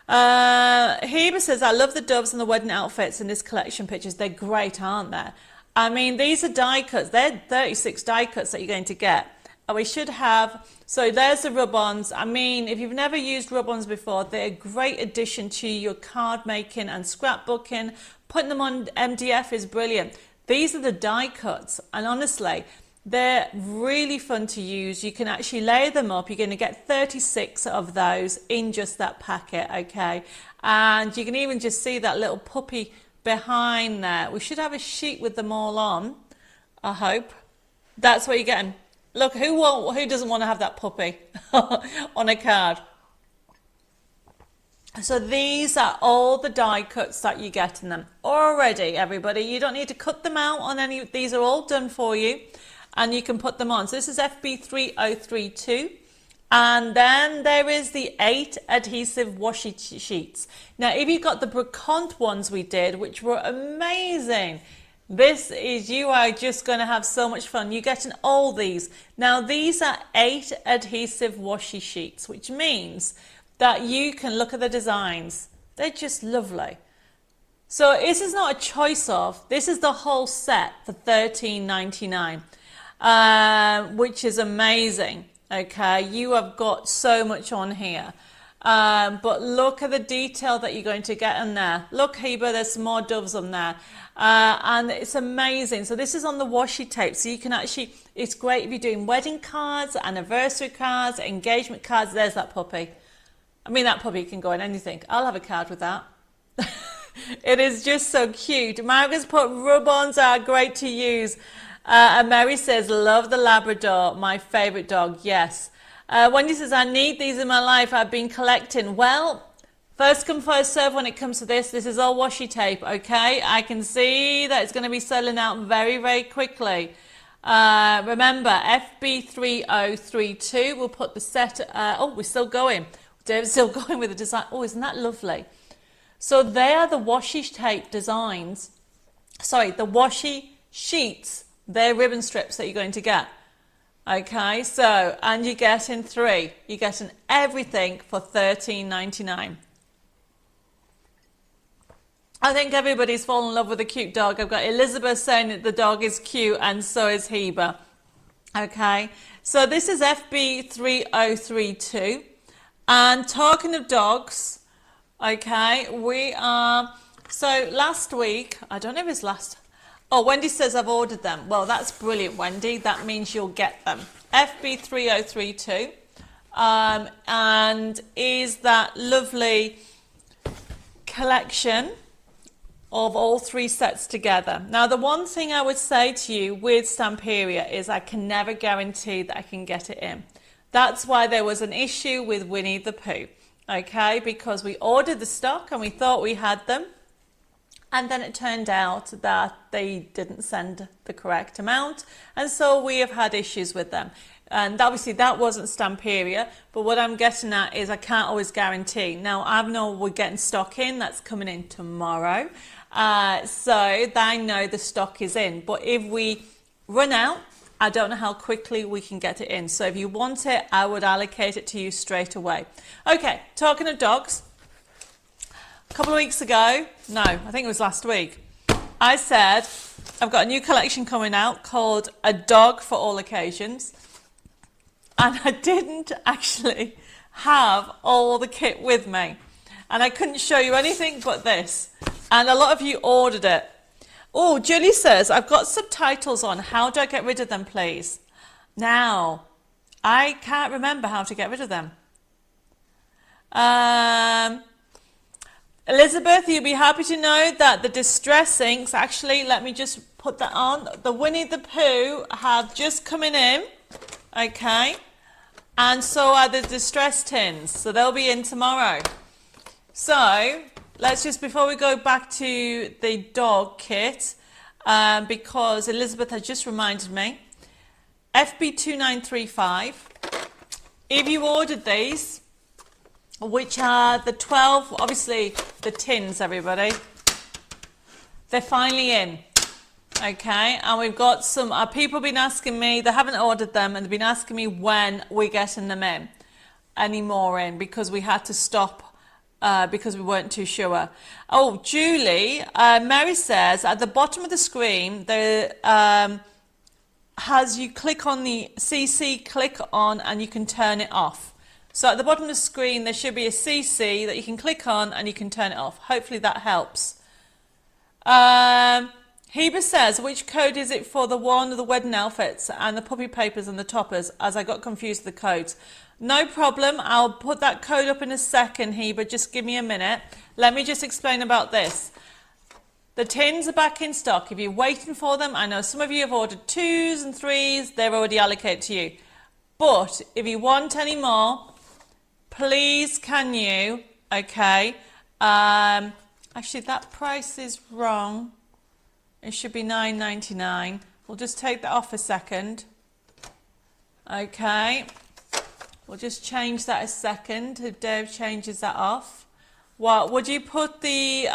Heba says, I love the doves and the wedding outfits in this collection pictures. They're great, aren't they? I mean, these are die cuts. They're 36 die cuts that you're going to get. And we should have, so there's the rub-ons. I mean, if you've never used rub-ons before, they're a great addition to your card making and scrapbooking. Putting them on MDF is brilliant. These are the die cuts. And honestly, they're really fun to use. You can actually layer them up. You're going to get 36 of those in just that packet, okay? And you can even just see that little puppy behind there. We should have a sheet with them all on, I hope. That's what you're getting. Look, who doesn't want to have that puppy on a card? So these are all the die cuts that you get in them already, everybody. You don't need to cut them out on any. These are all done for you. And you can put them on. So this is FB3032. And then there is the 8 adhesive washi sheets. Now, if you got the brocante ones we did, which were amazing, this is, you are just going to have so much fun. You're getting all these. Now, these are 8 adhesive washi sheets, which means that you can look at the designs. They're just lovely. So this is not a choice of. This is the whole set for $13.99. Which is amazing. Okay, you have got so much on here, but look at the detail that you're going to get in there. Look, Heba, there's some more doves on there, and it's amazing. So this is on the washi tape, so you can actually, it's great if you're doing wedding cards, anniversary cards, engagement cards. There's that puppy. I mean, that puppy can go in anything. I'll have a card with that. It is just so cute. Margaret's put rub-ons are great to use. And Mary says, love the Labrador, my favourite dog. Yes. Wendy says, I need these in my life. I've been collecting. Well, first come, first serve when it comes to this. This is all washi tape, okay? I can see that it's going to be selling out very, very quickly. Remember, FB3032. We'll put the set. Oh, we're still going. Dave's still going with the design. Oh, isn't that lovely? So they are the washi tape designs. Sorry, the washi sheets. They're ribbon strips that you're going to get. Okay, so, and you're getting 3. You're getting everything for $13.99. I think everybody's fallen in love with a cute dog. I've got Elizabeth saying that the dog is cute, and so is Heba. Okay, so this is FB3032. And talking of dogs, okay, so last week, I don't know if it's oh, Wendy says I've ordered them. Well, that's brilliant, Wendy. That means you'll get them. FB3032. And is that lovely collection of all 3 sets together. Now, the one thing I would say to you with Stamperia is I can never guarantee that I can get it in. That's why there was an issue with Winnie the Pooh, okay? Because we ordered the stock and we thought we had them, and then it turned out that they didn't send the correct amount, and so we have had issues with them. And obviously that wasn't Stamperia, but what I'm getting at is I can't always guarantee. Now, I know we're getting stock in, that's coming in tomorrow. So I know the stock is in. But if we run out, I don't know how quickly we can get it in. So if you want it, I would allocate it to you straight away. Okay, talking of dogs, a couple of weeks ago, no, I think it was last week, I said I've got a new collection coming out called A Dog for All Occasions. And I didn't actually have all the kit with me. And I couldn't show you anything but this. And a lot of you ordered it. Oh, Julie says, I've got subtitles on. How do I get rid of them, please? Now, I can't remember how to get rid of them. Elizabeth, you'll be happy to know that the distress inks, actually, let me just put that on. The Winnie the Pooh have just coming in. Okay. And so are the distress tins. So they'll be in tomorrow. So let's just, before we go back to the dog kit, because Elizabeth has just reminded me, FB2935, if you ordered these, which are the 12, obviously the tins, everybody, they're finally in. Okay, and we've got some people have been asking me, they haven't ordered them, and they've been asking me when we're getting them in, any more in, because we had to stop because we weren't too sure. Oh, Julie, Mary says at the bottom of the screen there you click on the CC, click on, and you can turn it off. So at the bottom of the screen there should be a CC that you can click on and you can turn it off. Hopefully that helps. Heber says, which code is it for the one of the wedding outfits and the puppy papers and the toppers, as I got confused with the codes? No problem, I'll put that code up in a second, Heber, just give me a minute. Let me just explain about this. The tins are back in stock. If you're waiting for them, I know some of you have ordered 2s and 3s, they're already allocated to you. But if you want any more, please can you, okay, actually that price is wrong. It should be $9.99. We'll just take that off a second. Okay. We'll just change that a second. If Dave changes that off. What would you put the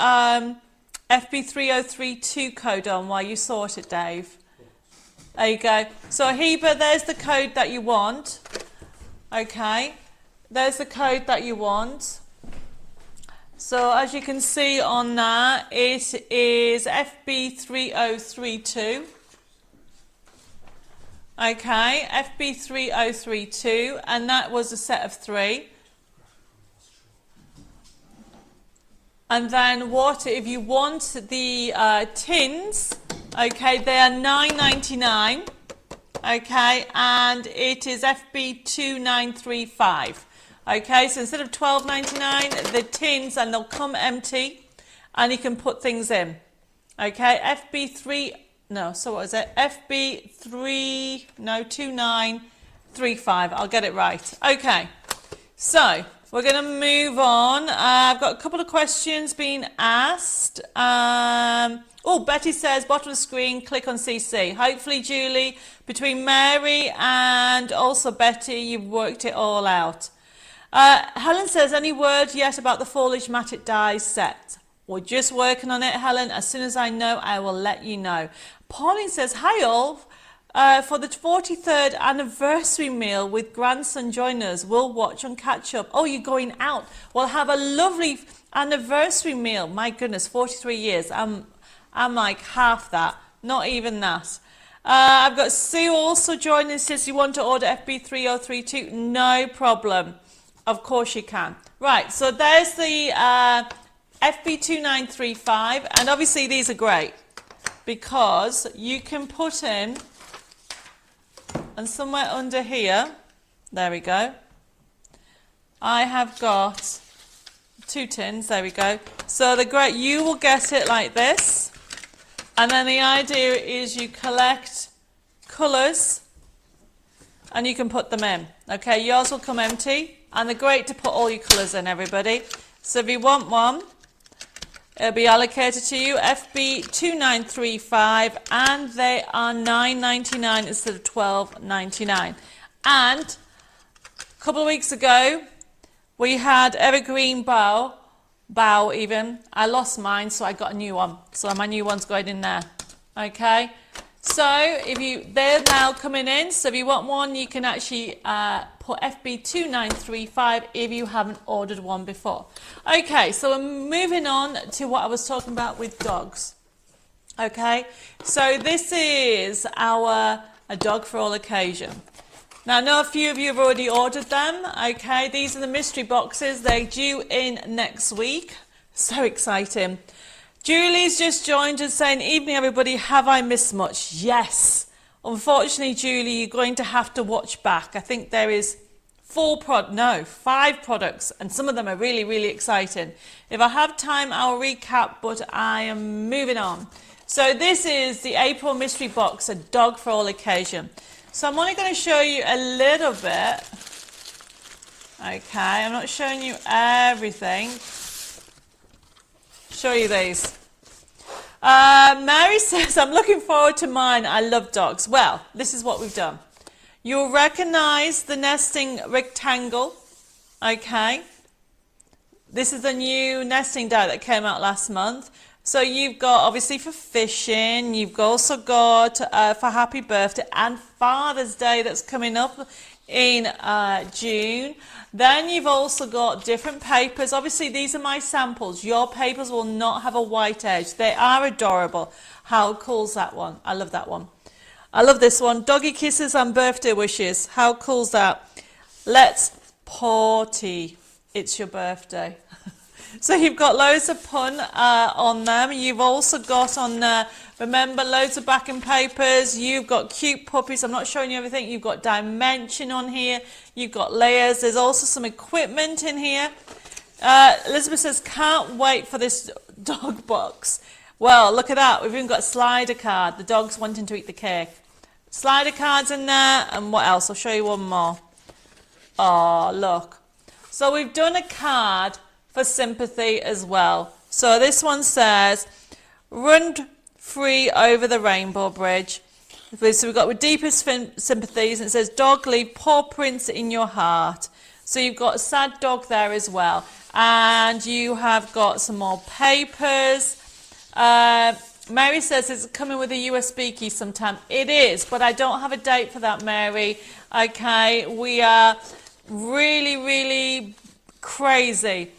FB3032 code on while you sort it, Dave? There you go. So Heber, there's the code that you want. Okay. There's the code that you want. So as you can see on that, it is FB3032. Okay, FB3032, and that was a set of 3. And then what if you want the tins? Okay, they are $9.99. Okay, and it is FB2935. Okay, so instead of $12.99, the tins, and they'll come empty, and you can put things in. Okay, FB2935. I'll get it right. Okay, so we're going to move on. I've got a couple of questions being asked. Oh, Betty says, bottom of the screen, click on CC. Hopefully, Julie, between Mary and also Betty, you've worked it all out. Helen says, any word yet about the foliage matte dye set? We're just working on it, Helen. As soon as I know, I will let you know. Pauline says, hi all. For the 43rd anniversary meal with grandson join us, we'll watch and catch up. Oh, you're going out. We'll have a lovely anniversary meal. My goodness, 43 years. I'm like half that, not even that. I've got Sue also joining, says you want to order FB3032, no problem. Of course you can. Right, so there's the FB2935, and obviously these are great because you can put in, and somewhere under here, there we go, I have got 2 tins, there we go. So the great, you will get it like this. And then the idea is you collect colours and you can put them in. Okay, yours will come empty and they're great to put all your colours in, everybody. So if you want one, it'll be allocated to you, FB2935, and they are $9.99 instead of $12.99. And a couple of weeks ago, we had evergreen bow even. I lost mine, so I got a new one. So my new one's going in there. Okay. So they're now coming in. So if you want one, you can actually put FB2935 if you haven't ordered one before. Okay. So we're moving on to what I was talking about with dogs. Okay. So this is a dog for all occasion. Now, I know a few of you have already ordered them, okay? These are the mystery boxes. They're due in next week. So exciting. Julie's just joined us saying, evening, everybody. Have I missed much? Yes. Unfortunately, Julie, you're going to have to watch back. I think there is 5 products, and some of them are really, really exciting. If I have time, I'll recap, but I am moving on. So this is the April mystery box, a dog for all occasion. So I'm only going to show you a little bit. Okay, I'm not showing you everything. Show you these. Mary says, I'm looking forward to mine. I love dogs. Well, this is what we've done. You'll recognize the nesting rectangle. Okay. This is the new nesting die that came out last month. So you've got, obviously, for fishing, you've also got for Happy Birthday and Father's Day that's coming up in June. Then you've also got different papers. Obviously, these are my samples. Your papers will not have a white edge. They are adorable. How cool's that one? I love that one. I love this one. Doggy kisses and birthday wishes. How cool's that? Let's party. It's your birthday. So you've got loads of pun on them. You've also got on there, remember, loads of backing papers. You've got cute puppies. I'm not showing you everything. You've got dimension on here. You've got layers. There's also some equipment in here. Elizabeth says, can't wait for this dog box. Well, look at that. We've even got a slider card. The dog's wanting to eat the cake. Slider cards in there. And what else? I'll show you one more. Oh, look. So we've done a card for sympathy as well. So this one says, run free over the rainbow bridge. So we've got with deepest sympathies, and it says, dog, leave paw prints in your heart. So you've got a sad dog there as well. And you have got some more papers. Mary says it's coming with a USB key sometime. It is, but I don't have a date for that, Mary. Okay, we are really, really crazy.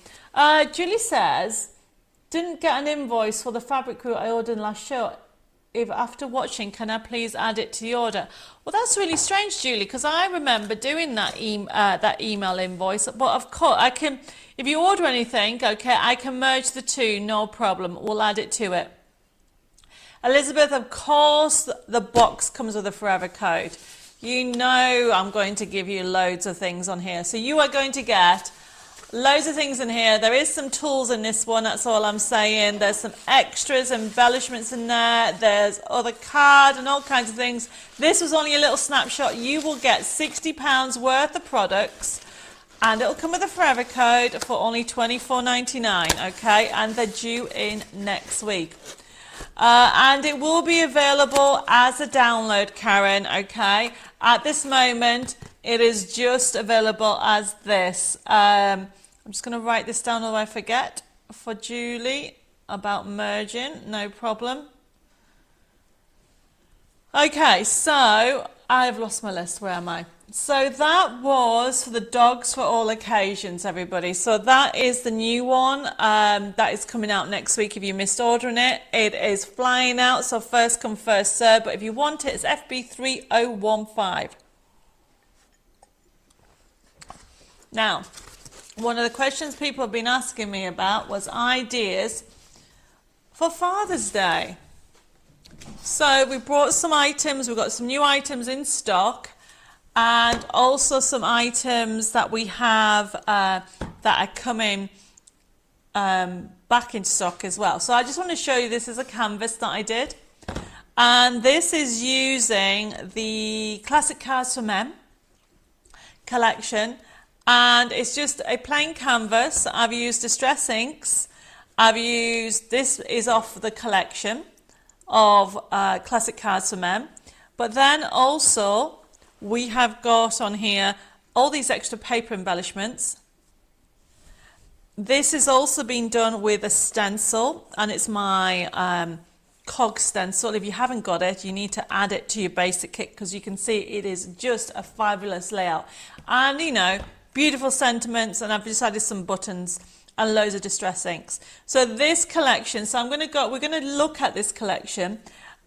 Julie says, didn't get an invoice for the fabric route I ordered in last show. If after watching, can I please add it to the order? Well, that's really strange, Julie, because I remember doing that email invoice. But of course, I can, if you order anything, okay, I can merge the two, no problem. We'll add it to it. Elizabeth, of course, the box comes with a forever code. You know I'm going to give you loads of things on here. So you are going to get loads of things in here. There is some tools in this one, that's all I'm saying. There's some extras, embellishments in there. There's other card and all kinds of things. This was only a little snapshot. You will get £60 worth of products, and it'll come with a forever code for only $24.99, okay? And they're due in next week. And it will be available as a download, Karen, okay? At this moment, it is just available as this. I'm just going to write this down, or I forget, for Julie about merging, no problem. Okay, so I've lost my list. Where am I? So that was for the dogs for all occasions, everybody. So that is the new one. That is coming out next week if you missed ordering it. It is flying out, so first come, first serve. But if you want it, it's FB3015. Now, one of the questions people have been asking me about was ideas for Father's Day. So we brought some items, we've got some new items in stock, and also some items that we have that are coming back in stock as well. So I just want to show you, this is a canvas that I did, and this is using the Classic Cards for Men collection, and it's just a plain canvas. I've used Distress inks. This is off the collection of Classic Cards for Men, but then also we have got on here all these extra paper embellishments. This is also been done with a stencil, and it's my cog stencil. If you haven't got it, you need to add it to your basic kit, because you can see it is just a fabulous layout, and you know, beautiful sentiments. And I've just added some buttons and loads of Distress inks. So this collection, so we're going to look at this collection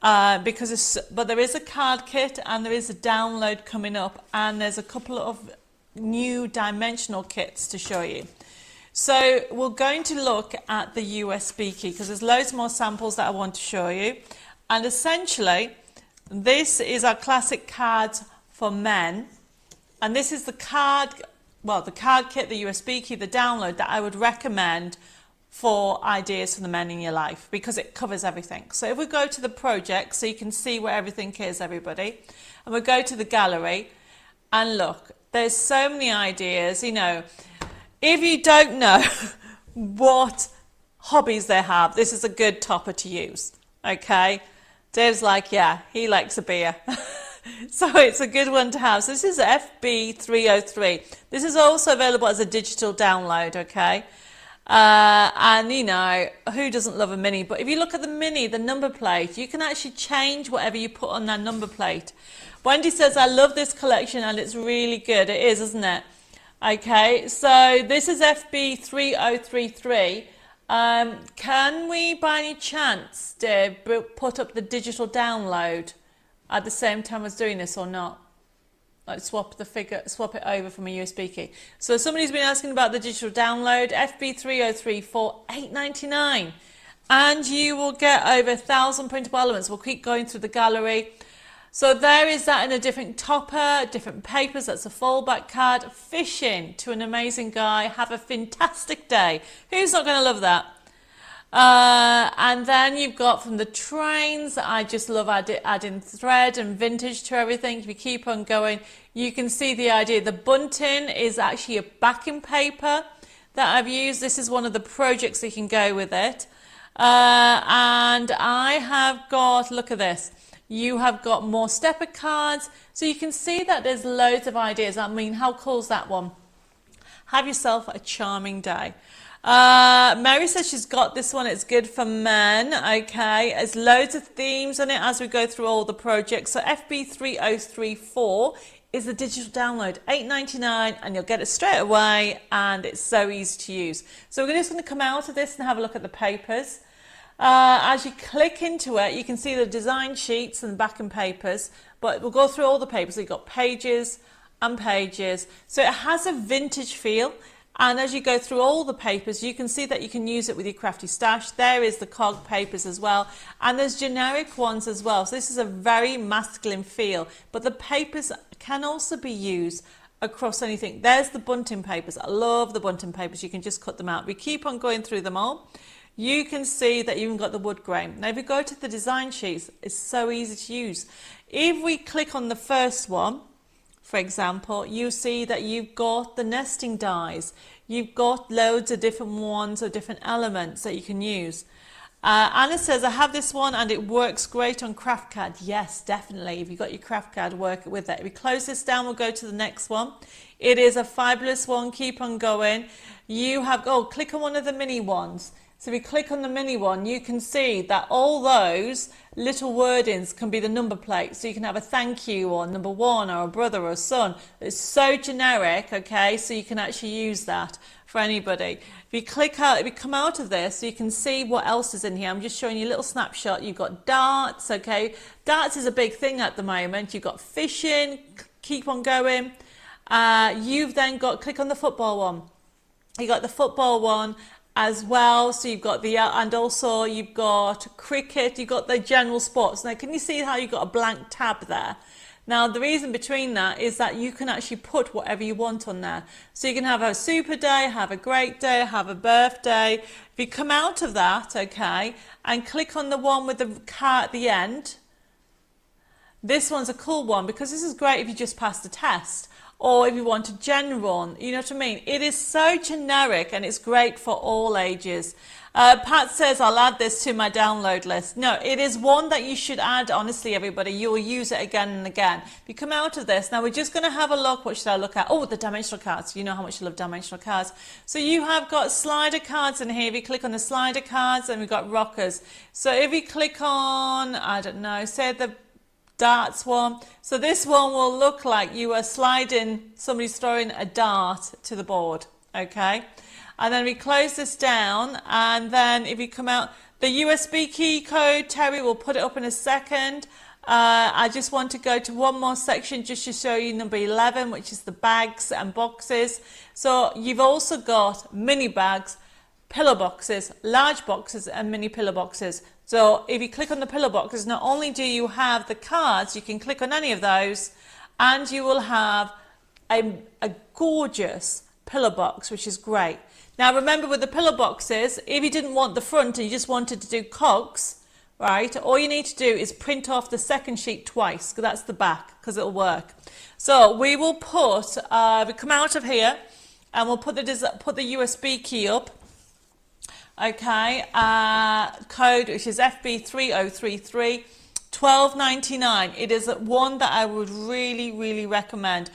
but there is a card kit and there is a download coming up, and there's a couple of new dimensional kits to show you. So we're going to look at the USB key, because there's loads more samples that I want to show you. And essentially, this is our Classic Cards for Men, and this is the card kit, the USB key, the download that I would recommend for ideas for the men in your life, because it covers everything. So if we go to the project, so you can see where everything is, everybody, and we go to the gallery, and look, there's so many ideas. You know, if you don't know what hobbies they have, this is a good topper to use. Okay, Dave's like, yeah, he likes a beer. So it's a good one to have. So this is FB303. This is also available as a digital download, okay? And you know, who doesn't love a mini? But if you look at the mini, the number plate, you can actually change whatever you put on that number plate. Wendy says, I love this collection and it's really good. It is, isn't it? Okay, so this is FB3033. Can we, by any chance, Deb, put up the digital download at the same time as doing this, or not? Like swap it over from a USB key. So somebody's been asking about the digital download, FB303 for $8.99, and you will get over 1,000 printable elements. We'll keep going through the gallery. So there is that in a different topper, different papers. That's a fallback card. Fishing to an amazing guy. Have a fantastic day. Who's not going to love that? And then you've got from the trains, I just love adding thread and vintage to everything. If you keep on going, you can see the idea. The bunting is actually a backing paper that I've used. This is one of the projects that you can go with it. And I have got, look at this, you have got more stepper cards. So you can see that there's loads of ideas. I mean, how cool is that one? Have yourself a charming day. Mary says she's got this one. It's good for men. Okay, there's loads of themes on it as we go through all the projects. So FB3034 is the digital download, $8.99, and you'll get it straight away, and it's so easy to use. So we're just going to come out of this and have a look at the papers. As you click into it, you can see the design sheets and the backing papers, but we'll go through all the papers. So you've got pages and pages. So it has a vintage feel. And as you go through all the papers, you can see that you can use it with your crafty stash. There is the cog papers as well. And there's generic ones as well. So this is a very masculine feel. But the papers can also be used across anything. There's the bunting papers. I love the bunting papers. You can just cut them out. We keep on going through them all. You can see that you've even got the wood grain. Now, if you go to the design sheets, it's so easy to use. If we click on the first one, for example, you see that you've got the nesting dies. You've got loads of different ones or different elements that you can use. Anna says, I have this one and it works great on craft card. Yes, definitely. If you've got your craft card, work it with it. If we close this down, we'll go to the next one. It is a fabulous one. Keep on going. You have, click on one of the mini ones. So if you click on the mini one, you can see that all those little wordings can be the number plate. So you can have a thank you or number one or a brother or a son. It's so generic, okay? So you can actually use that for anybody. If you click out, if you come out of this, you can see what else is in here. I'm just showing you a little snapshot. You've got darts, okay? Darts is a big thing at the moment. You've got fishing, keep on going. You've then got, click on the football one. You got the football one as well. So you've got the, and also you've got cricket, you've got the general sports. Now, can you see how you've got a blank tab there? Now, the reason between that is that you can actually put whatever you want on there. So you can have a super day, have a great day, have a birthday. If you come out of that, okay, and click on the one with the car at the end, this one's a cool one because this is great if you just passed the test or if you want a general, you know what I mean? It is so generic and it's great for all ages. Pat says, I'll add this to my download list. No, it is one that you should add, honestly, everybody. You will use it again and again. If you come out of this, now we're just going to have a look. What should I look at? Oh, the dimensional cards. You know how much I love dimensional cards. So you have got slider cards in here. If you click on the slider cards, and we've got rockers. So if you click on, I don't know, say the darts one. So this one will look like you are sliding, somebody's throwing a dart to the board, okay? And then we close this down, and then if you come out, the USB key code, Terry will put it up in a second. I just want to go to one more section just to show you number 11, which is the bags and boxes. So you've also got mini bags, pillow boxes, large boxes, and mini pillow boxes. So if you click on the pillow boxes, not only do you have the cards, you can click on any of those, and you will have a gorgeous pillow box, which is great. Now remember with the pillow boxes, if you didn't want the front and you just wanted to do cogs, right, all you need to do is print off the second sheet twice, because that's the back, because it'll work. So we will put, we come out of here, and we'll put the USB key up. Okay, code which is FB3033, $12.99. It is one that I would really recommend.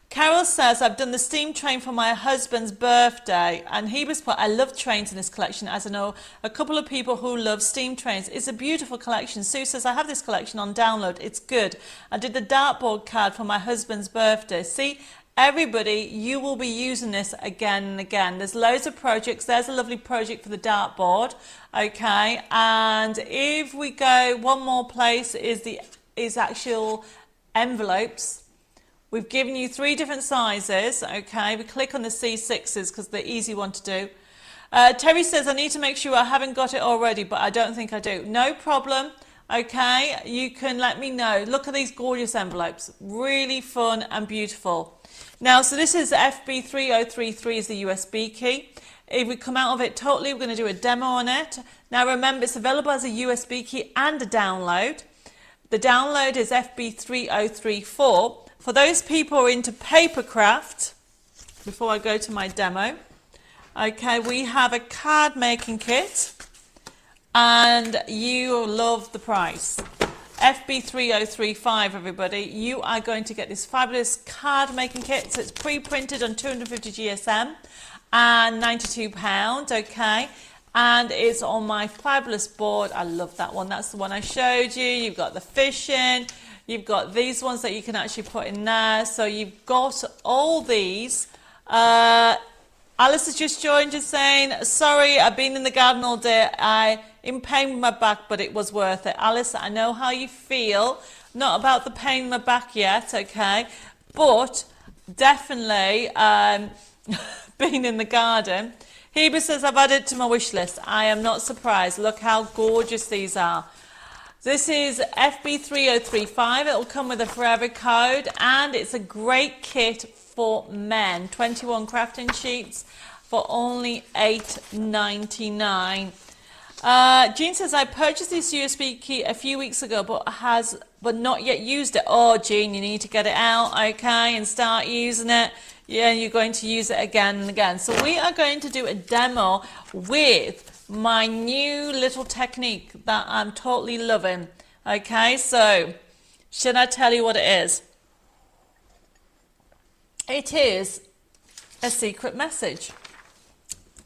Carol says, I've done the steam train for my husband's birthday, and he was put, I love trains in this collection, as I know a couple of people who love steam trains. It's a beautiful collection. Sue says, I have this collection on download. It's good. I did the dartboard card for my husband's birthday. See, everybody, you will be using this again and again. There's loads of projects. There's a lovely project for the dartboard. Okay, and if we go one more place is actual envelopes. We've given you 3 different sizes. Okay, we click on the C6s because they're easy one to do. Terry says, I need to make sure I haven't got it already, but I don't think I do. No problem. Okay, you can let me know. Look at these gorgeous envelopes. Really fun and beautiful. Now, so this is FB3033 is the USB key. If we come out of it totally, we're going to do a demo on it. Now, remember, it's available as a USB key and a download. The download is FB3034. For those people who are into papercraft, before I go to my demo, okay, we have a card making kit, and you love the price. FB3035, everybody, you are going to get this fabulous card making kit. So it's pre-printed on 250 GSM and £92, okay, and it's on my fabulous board. I love that one. That's the one I showed you. You've got the fishing, you've got these ones that you can actually put in there. So you've got all these. Alice has just joined, just saying, sorry, I've been in the garden all day. I'm in pain with my back, but it was worth it. Alice, I know how you feel. Not about the pain in my back yet, okay? But definitely being in the garden. Heba says, I've added it to my wish list. I am not surprised. Look how gorgeous these are. This is FB3035. It will come with a forever code, and it's a great kit for men. 21 crafting sheets for only $8.99. Jean says, I purchased this USB key a few weeks ago, but not yet used it. Oh, Jean, you need to get it out, okay, and start using it. Yeah, you're going to use it again and again. So we are going to do a demo with my new little technique that I'm totally loving. Okay, so should I tell you what it is? It is a secret message.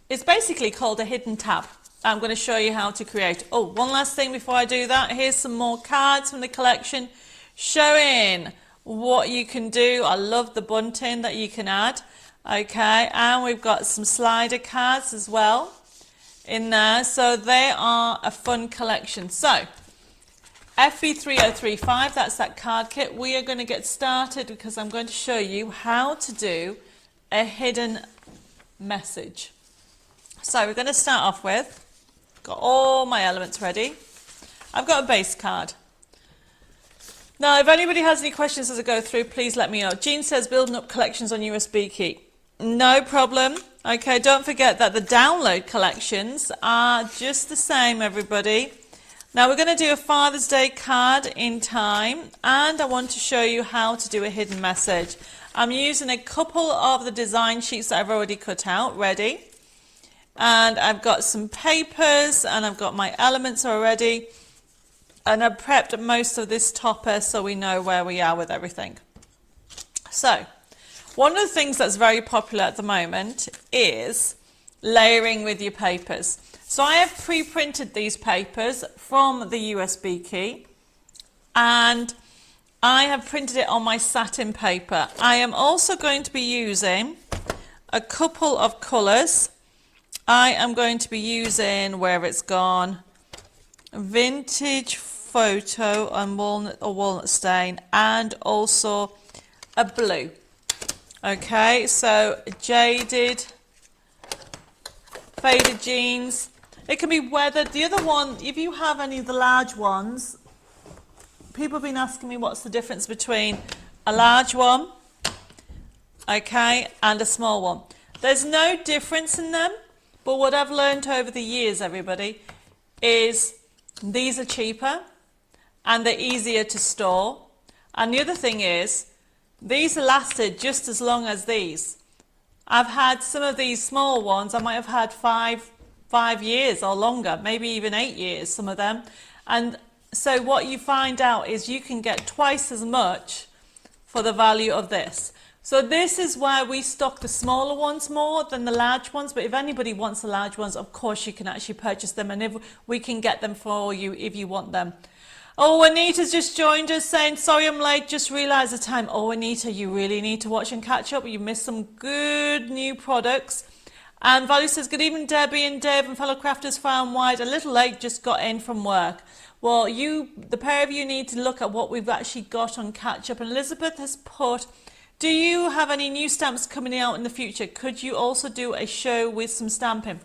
It's basically called a hidden tab. I'm going to show you how to create. Oh, one last thing before I do that. Here's some more cards from the collection showing what you can do. I love the bunting that you can add. Okay, and we've got some slider cards as well in there. So they are a fun collection. So FV3035, that's that card kit. We are going to get started because I'm going to show you how to do a hidden message. So we're going to start off with, got all my elements ready. I've got a base card. Now, if anybody has any questions as I go through, please let me know. Jean says building up collections on USB key. No problem. Okay, don't forget that the download collections are just the same, everybody. Now, we're going to do a Father's Day card in time, and I want to show you how to do a hidden message. I'm using a couple of the design sheets that I've already cut out, ready. And I've got some papers, and I've got my elements already. And I've prepped most of this topper so we know where we are with everything. So, one of the things that's very popular at the moment is layering with your papers. So I have pre-printed these papers from the USB key, and I have printed it on my satin paper. I am also going to be using a couple of colours. I am going to be using, where it's gone, vintage photo and walnut stain, and also a blue. Okay, so jaded, faded jeans. It can be weathered. The other one, if you have any of the large ones, people have been asking me what's the difference between a large one, okay, and a small one. There's no difference in them, but what I've learned over the years, everybody, is these are cheaper and they're easier to store. And the other thing is, these lasted just as long as these. I've had some of these small ones, I might have had five years or longer, maybe even 8 years, some of them. And so what you find out is you can get twice as much for the value of this. So this is why we stock the smaller ones more than the large ones. But if anybody wants the large ones, of course you can actually purchase them, and if we can get them for you if you want them. Oh, Anita's just joined us saying, sorry I'm late, just realised the time. Oh, Anita, you really need to watch and catch up. You missed some good new products. And Value says, good evening, Debbie and Dave and fellow crafters far and wide. A little late, just got in from work. Well, the pair of you need to look at what we've actually got on catch up. And Elizabeth has put, do you have any new stamps coming out in the future? Could you also do a show with some stamping?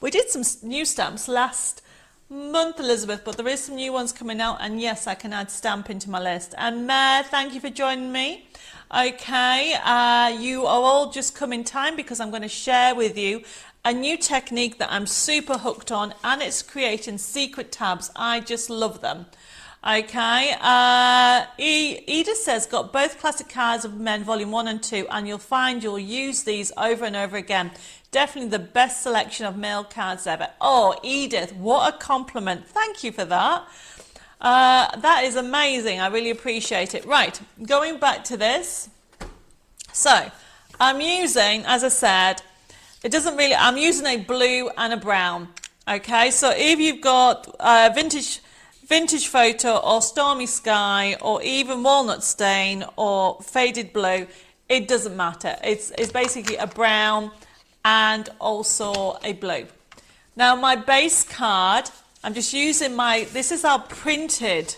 We did some new stamps last month, Elizabeth, but there is some new ones coming out, and yes, I can add stamping to my list. And Mare, thank you for joining me. Okay, you are all just come in time because I'm going to share with you a new technique that I'm super hooked on, and it's creating secret tabs. I just love them. Okay, Edith says, got both classic cards of men volume 1 and 2, and you'll find you'll use these over and over again. Definitely the best selection of male cards ever. Oh, Edith, what a compliment. Thank you for that. That is amazing. I really appreciate it. Right, going back to this. So, I'm using, as I said, I'm using a blue and a brown. Okay, so if you've got vintage photo or stormy sky or even walnut stain or faded blue, it doesn't matter. It's basically a brown and also a blue. Now my base card, I'm just using this is our printed,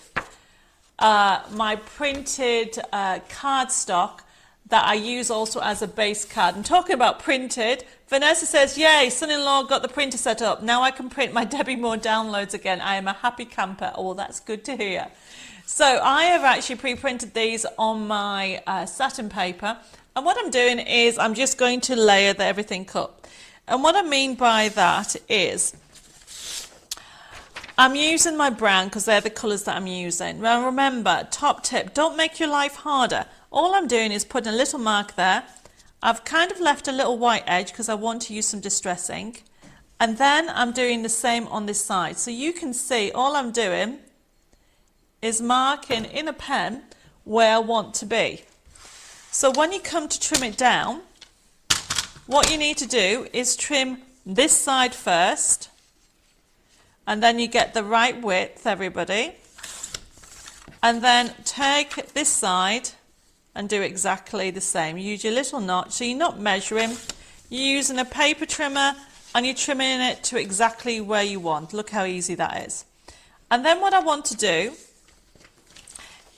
my printed cardstock that I use also as a base card. I'm talking about printed. Vanessa says, yay, son-in-law got the printer set up. Now I can print my Debbie Moore downloads again. I am a happy camper. Oh, well, that's good to hear. So I have actually pre-printed these on my satin paper. And what I'm doing is I'm just going to layer everything up. And what I mean by that is I'm using my brown because they're the colours that I'm using. Now remember, top tip, don't make your life harder. All I'm doing is putting a little mark there. I've kind of left a little white edge because I want to use some distress ink. And then I'm doing the same on this side. So you can see all I'm doing is marking in a pen where I want to be. So when you come to trim it down, what you need to do is trim this side first, and then you get the right width, everybody. And then take this side and do exactly the same. Use your little notch, so you're not measuring, you're using a paper trimmer and you're trimming it to exactly where you want. Look how easy that is. And then what I want to do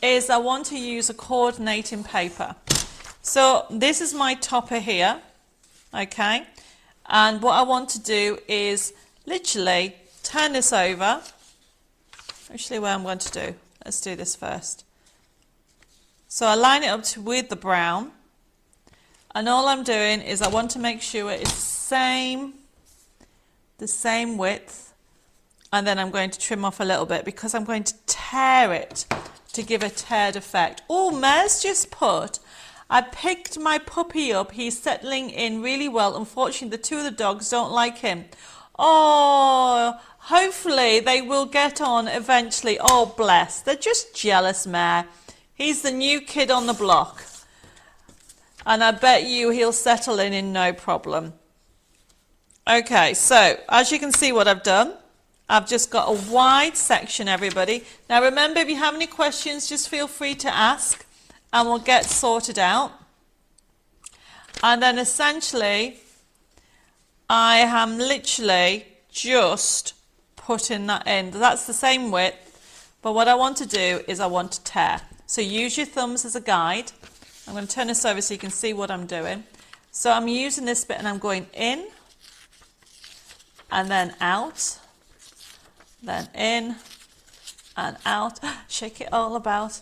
is I want to use a coordinating paper. So this is my topper here, okay? And what I want to do is literally turn this over. Actually, what I'm going to do, let's do this first. So I line it up with the brown, and all I'm doing is I want to make sure it's the same width, and then I'm going to trim off a little bit because I'm going to tear it to give a teared effect. Oh, Mare's just put, I picked my puppy up, he's settling in really well. Unfortunately, the two of the dogs don't like him. Oh, hopefully they will get on eventually. Oh, bless, they're just jealous, Mare. He's the new kid on the block, and I bet you he'll settle in no problem. Okay, so as you can see what I've done, I've just got a wide section, everybody. Now remember, if you have any questions, just feel free to ask and we'll get sorted out. And then essentially, I am literally just putting that in. That's the same width, but what I want to do is I want to tear. So use your thumbs as a guide. I'm going to turn this over so you can see what I'm doing. So I'm using this bit and I'm going in and then out, then in and out. Shake it all about.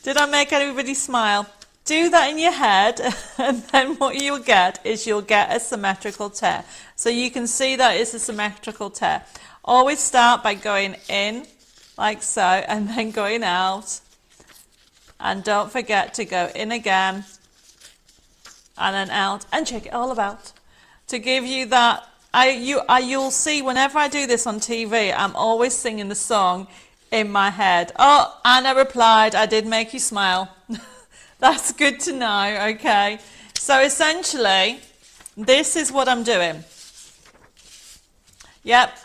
Did I make everybody smile? Do that in your head, and then what you'll get is you'll get a symmetrical tear. So you can see that it's a symmetrical tear. Always start by going in like so, and then going out, and don't forget to go in again and then out, and check it all about to give you that. You'll see whenever I do this on TV, I'm always singing the song in my head. Oh, Anna replied, I did make you smile. That's good to know. Okay, so essentially this is what I'm doing. Yep,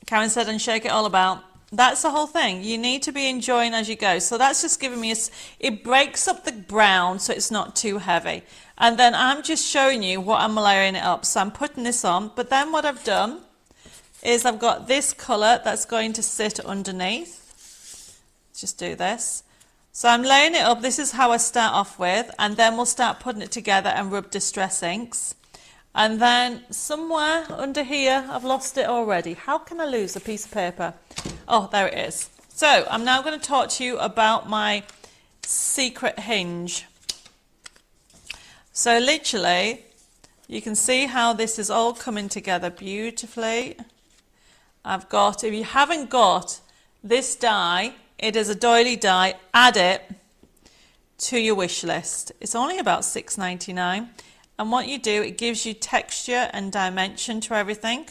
Karen said, and shake it all about. That's the whole thing. You need to be enjoying as you go. So that's just giving me it breaks up the brown so it's not too heavy. And then I'm just showing you what I'm layering it up. So I'm putting this on, but then what I've done is I've got this colour that's going to sit underneath. Just do this. So I'm laying it up. This is how I start off with, and then we'll start putting it together and rub Distress inks. And then somewhere under here, I've lost it already. How can I lose a piece of paper? Oh, there it is. So I'm now going to talk to you about my secret hinge. So literally, you can see how this is all coming together beautifully. I've got, if you haven't got this die, it is a doily die, add it to your wish list. It's only about $6.99. And what you do, it gives you texture and dimension to everything.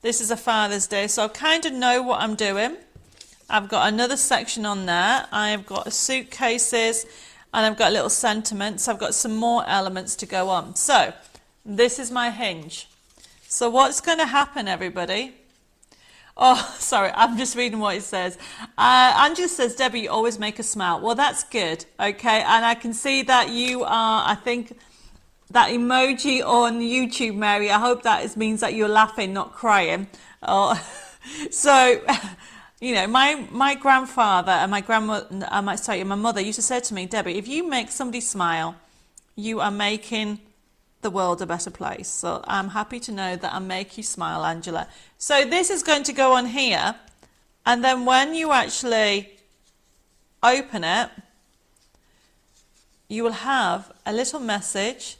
This is a Father's Day, so I kind of know what I'm doing. I've got another section on there. I've got suitcases, and I've got little sentiments. I've got some more elements to go on. So this is my hinge. So what's going to happen, everybody? Oh, sorry, I'm just reading what it says. Angela says, Debbie, you always make us smile. Well, that's good, okay? And I can see that you are, I think, that emoji on YouTube, Mary, I hope that means that you're laughing, not crying. Oh, so, you know, my grandfather and my grandmother, my mother used to say to me, Debbie, if you make somebody smile, you are making the world a better place. So I'm happy to know that I make you smile, Angela. So this is going to go on here, and then when you actually open it, you will have a little message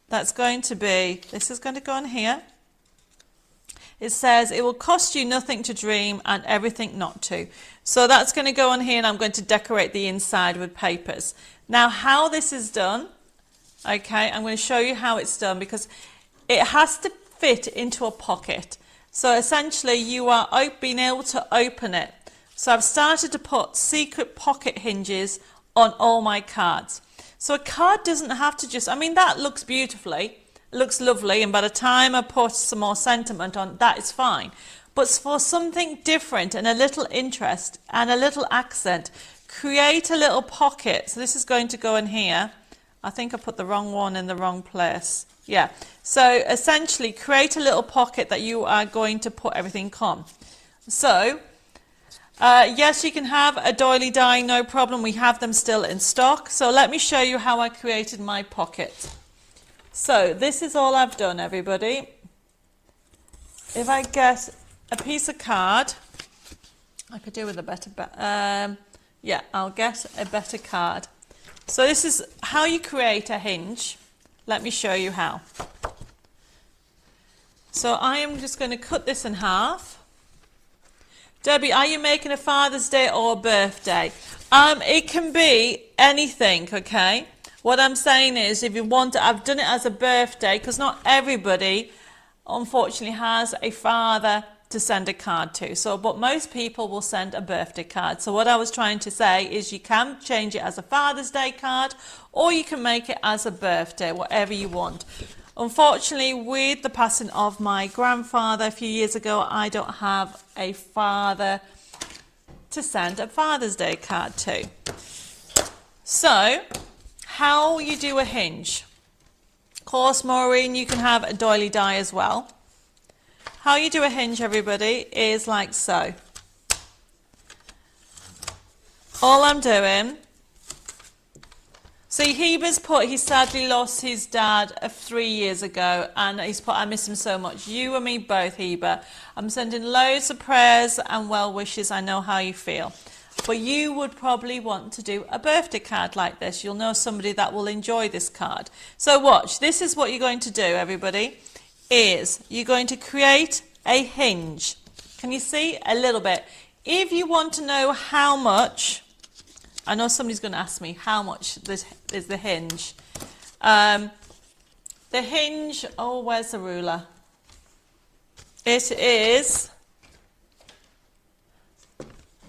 that's going to be, this is going to go on here. It says, it will cost you nothing to dream and everything not to. So that's going to go on here, and I'm going to decorate the inside with papers. Now, how this is done, okay, I'm going to show you how it's done, because it has to fit into a pocket. So essentially you are being able to open it. So I've started to put secret pocket hinges on all my cards. So a card doesn't have to just, I mean, that looks beautifully, It looks lovely, and by the time I put some more sentiment on, that is fine. But for something different and a little interest and a little accent, create a little pocket. So this is going to go in here. I think I put the wrong one in the wrong place. Yeah. So essentially create a little pocket that you are going to put everything on. So yes, you can have a doily die, no problem. We have them still in stock. So let me show you how I created my pocket. So this is all I've done, everybody. If I get a piece of card, I could do with a better, yeah, I'll get a better card. So this is how you create a hinge. Let me show you how. So I am just going to cut this in half. Debbie, are you making a Father's Day or a birthday? It can be anything, okay? What I'm saying is, if you want to, I've done it as a birthday, because not everybody, unfortunately, has a father to send a card to. So, but most people will send a birthday card. So what I was trying to say is you can change it as a Father's Day card, or you can make it as a birthday, whatever you want. Unfortunately, with the passing of my grandfather a few years ago, I don't have a father to send a Father's Day card to. So, how you do a hinge. Of course, Maureen, you can have a doily die as well. How you do a hinge, everybody, is like so. All I'm doing, see, Heber's put, he sadly lost his dad 3 years ago, and he's put, I miss him so much. You and me both, Heber. I'm sending loads of prayers and well wishes. I know how you feel. But you would probably want to do a birthday card like this. You'll know somebody that will enjoy this card. So watch, this is what you're going to do, everybody, is you're going to create a hinge. Can you see? A little bit. If you want to know how much, I know somebody's going to ask me how much this is the hinge. The hinge, oh, where's the ruler? It is,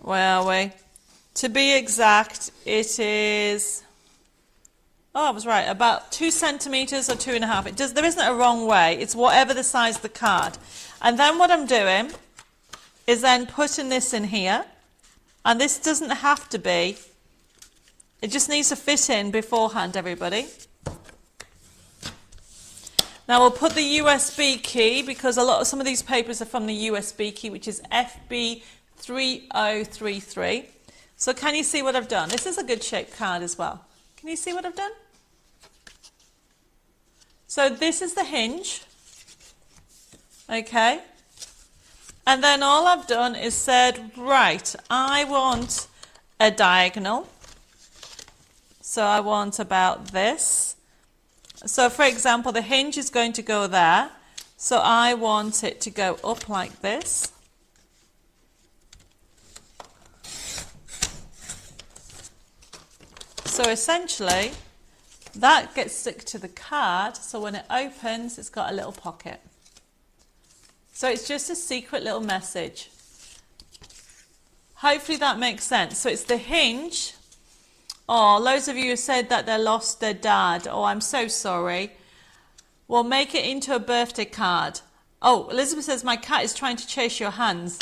where are we? To be exact, it is, oh, I was right, about 2 centimetres or 2.5. There isn't a wrong way. It's whatever the size of the card. And then what I'm doing is then putting this in here. And this doesn't have to be, it just needs to fit in beforehand, everybody. Now we'll put the USB key, because some of these papers are from the USB key, which is FB3033. So can you see what I've done? This is a good shaped card as well. Can you see what I've done? So this is the hinge, okay? And then all I've done is said, right, I want a diagonal. So I want about this. So for example, the hinge is going to go there. So I want it to go up like this. So essentially, that gets stuck to the card, so when it opens, it's got a little pocket. So it's just a secret little message. Hopefully that makes sense. So it's the hinge. Oh, loads of you have said that they lost their dad. Oh, I'm so sorry. Well, make it into a birthday card. Oh, Elizabeth says, my cat is trying to chase your hands.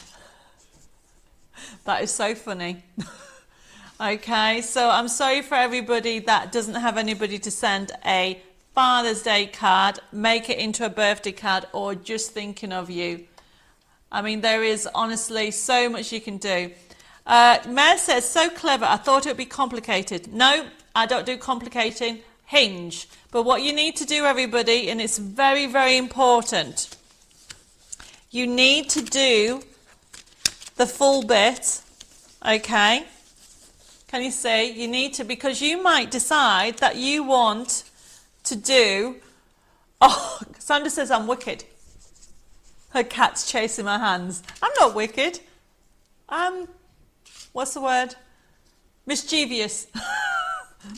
That is so funny. Okay, so I'm sorry for everybody that doesn't have anybody to send a Father's Day card, make it into a birthday card, or just thinking of you. I mean, there is honestly so much you can do. Mare says, so clever, I thought it would be complicated. No, I don't do complicating. Hinge. But what you need to do, everybody, and it's very, very important, you need to do the full bit, okay? Can you see? You need to, because you might decide that you want to do, oh, Sandra says I'm wicked. Her cat's chasing my hands. I'm not wicked. I'm, what's the word? Mischievous.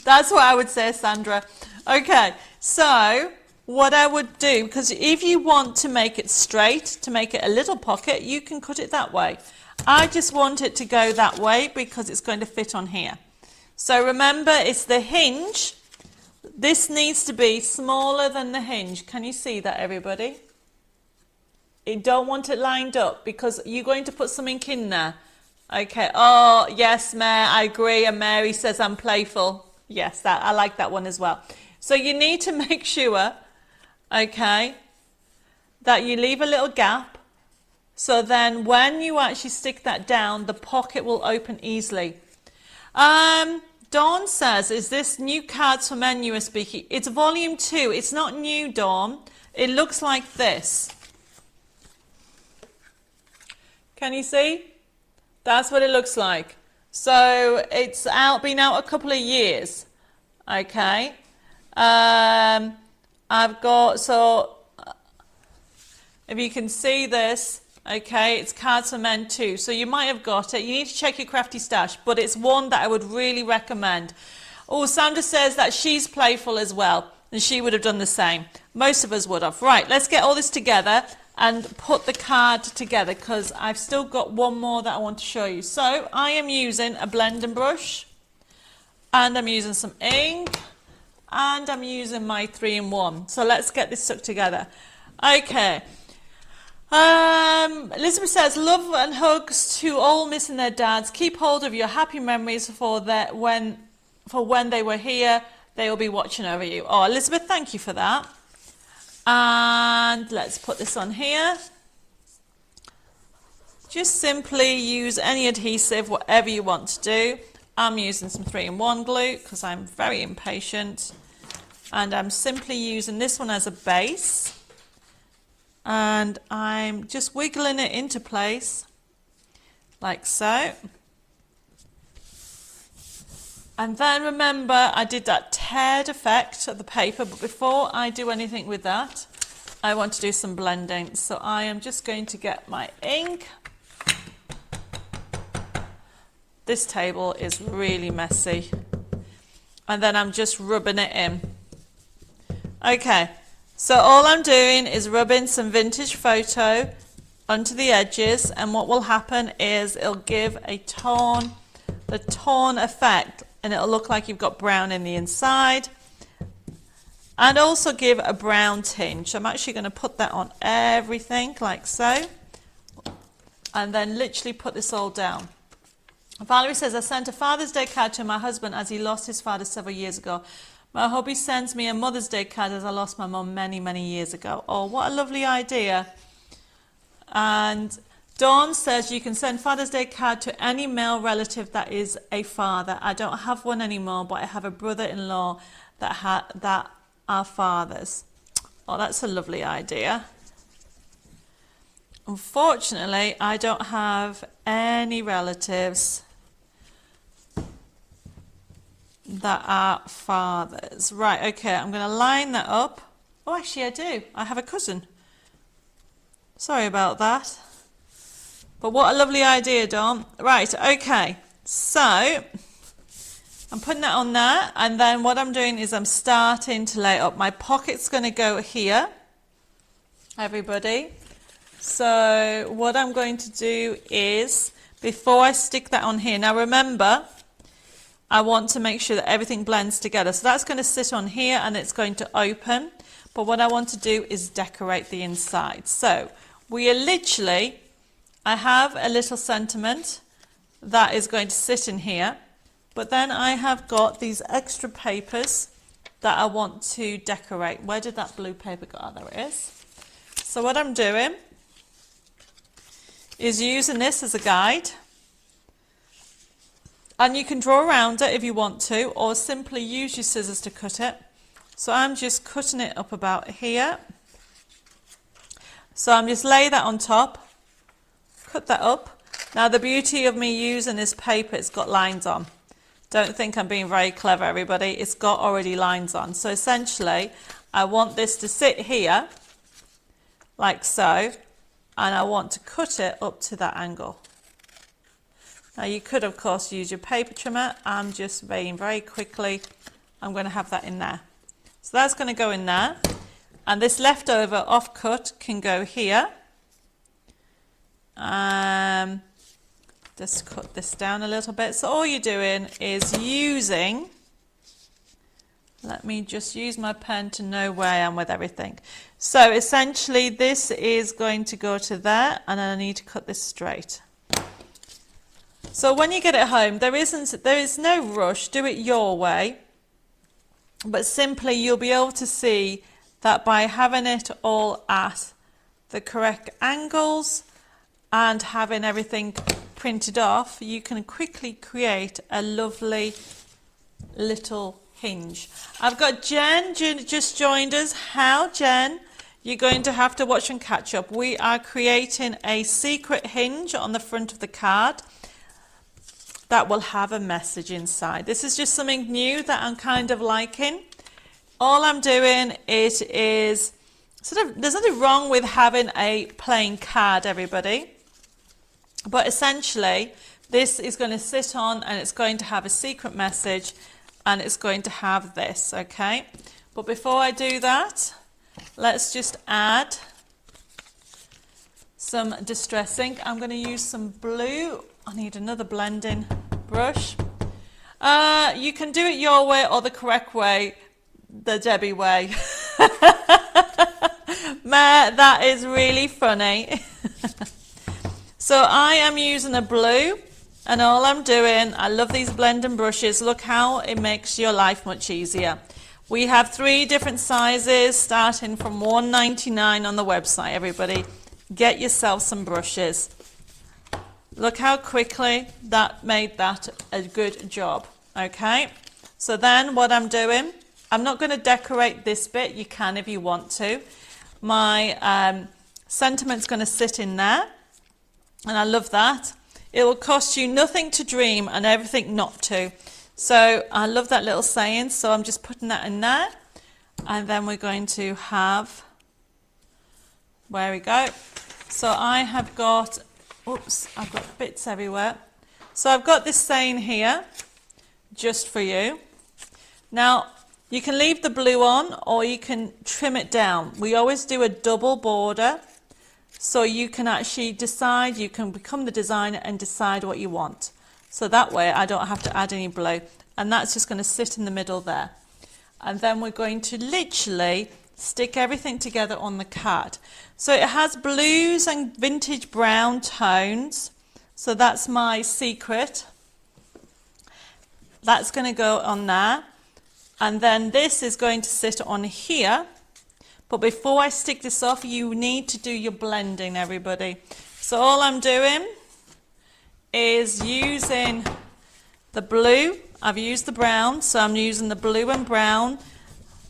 That's what I would say, Sandra. Okay, so what I would do, because if you want to make it straight, to make it a little pocket, you can cut it that way. I just want it to go that way because it's going to fit on here. So remember, it's the hinge. This needs to be smaller than the hinge. Can you see that, everybody? You don't want it lined up because you're going to put something in there. Okay. Oh, yes, Mary, I agree. And Mary says I'm playful. Yes, I like that one as well. So you need to make sure, okay, that you leave a little gap. So then when you actually stick that down, the pocket will open easily. Dawn says, is this new cards for men USB key? It's volume 2. It's not new, Dawn. It looks like this. Can you see? That's what it looks like. So it's been out a couple of years. Okay. I've got, so if you can see this, okay, it's cards for men too. So you might have got it. You need to check your crafty stash, but it's one that I would really recommend. Oh, Sandra says that she's playful as well, and she would have done the same. Most of us would have. Right, let's get all this together and put the card together because I've still got one more that I want to show you. So I am using a blending brush, and I'm using some ink, and I'm using my 3-in-1. So let's get this stuck together. Okay. Elizabeth says, love and hugs to all missing their dads. Keep hold of your happy memories for when they were here. They will be watching over you. Oh, Elizabeth, thank you for that. And let's put this on here. Just simply use any adhesive, whatever you want to do. I'm using some 3-in-1 glue because I'm very impatient. And I'm simply using this one as a base. And I'm just wiggling it into place, like so. And then remember, I did that teared effect of the paper, but before I do anything with that, I want to do some blending. So I am just going to get my ink. This table is really messy. And then I'm just rubbing it in. Okay, so all I'm doing is rubbing some vintage photo onto the edges, and what will happen is it'll give a tone, the tone effect, and it'll look like you've got brown in the inside, and also give a brown tinge. I'm actually going to put that on everything like so, and then literally put this all down. Valerie says, I sent a Father's Day card to my husband as he lost his father several years ago. My hubby sends me a Mother's Day card as I lost my mum many, many years ago. Oh, what a lovely idea. And Dawn says you can send Father's Day card to any male relative that is a father. I don't have one anymore, but I have a brother-in-law that are fathers. Oh, that's a lovely idea. Unfortunately, I don't have any relatives that are fathers. Right, okay, I'm going to line that up. Oh, actually I do. I have a cousin. Sorry about that. But what a lovely idea, Dawn. Right, okay. So, I'm putting that on there, and then what I'm doing is I'm starting to lay up. My pocket's going to go here, everybody. So, what I'm going to do is, before I stick that on here, now remember, I want to make sure that everything blends together. So that's going to sit on here and it's going to open. But what I want to do is decorate the inside. So we are literally, I have a little sentiment that is going to sit in here. But then I have got these extra papers that I want to decorate. Where did that blue paper go? Oh, there it is. So what I'm doing is using this as a guide. And you can draw around it if you want to, or simply use your scissors to cut it. So I'm just cutting it up about here. So I'm just lay that on top, cut that up. Now the beauty of me using this paper, it's got lines on. Don't think I'm being very clever, everybody. It's got already lines on. So essentially, I want this to sit here, like so, and I want to cut it up to that angle. Now you could of course use your paper trimmer. I'm just being very quickly, I'm going to have that in there. So that's going to go in there, and this leftover off cut can go here. Just cut this down a little bit. So all you're doing is using Let me just use my pen to know where I am with everything. So essentially this is going to go to there, and then I need to cut this straight. So when you get it home, there is no rush. Do it your way. But simply you'll be able to see that by having it all at the correct angles and having everything printed off, you can quickly create a lovely little hinge. I've got Jen just joined us. How, Jen? You're going to have to watch and catch up. We are creating a secret hinge on the front of the card that will have a message inside. This is just something new that I'm kind of liking. All I'm doing is there's nothing wrong with having a plain card, everybody. But essentially, this is going to sit on and it's going to have a secret message, and it's going to have this, okay? But before I do that, let's just add some distressing. I'm going to use some blue. I need another blending brush. You can do it your way or the correct way, the Debbie way. Ma, that is really funny. So I am using a blue, and all I'm doing, I love these blending brushes. Look how it makes your life much easier. We have 3 different sizes starting from $1.99 on the website, everybody. Get yourself some brushes. Look how quickly that made that a good job, okay? So then what I'm doing, I'm not going to decorate this bit. You can if you want to. My sentiment's going to sit in there, and I love that. It will cost you nothing to dream and everything not to. So I love that little saying, so I'm just putting that in there. And then we're going to have, where we go. So I have got, oops, I've got bits everywhere. So I've got this saying here, just for you. Now, you can leave the blue on or you can trim it down. We always do a double border, so you can actually decide, you can become the designer and decide what you want. So that way I don't have to add any blue, and that's just going to sit in the middle there. And then we're going to literally stick everything together on the card. So it has blues and vintage brown tones. So that's my secret. That's going to go on there. And then this is going to sit on here. But before I stick this off, you need to do your blending, everybody. So all I'm doing is using the blue. I've used the brown, so I'm using the blue and brown.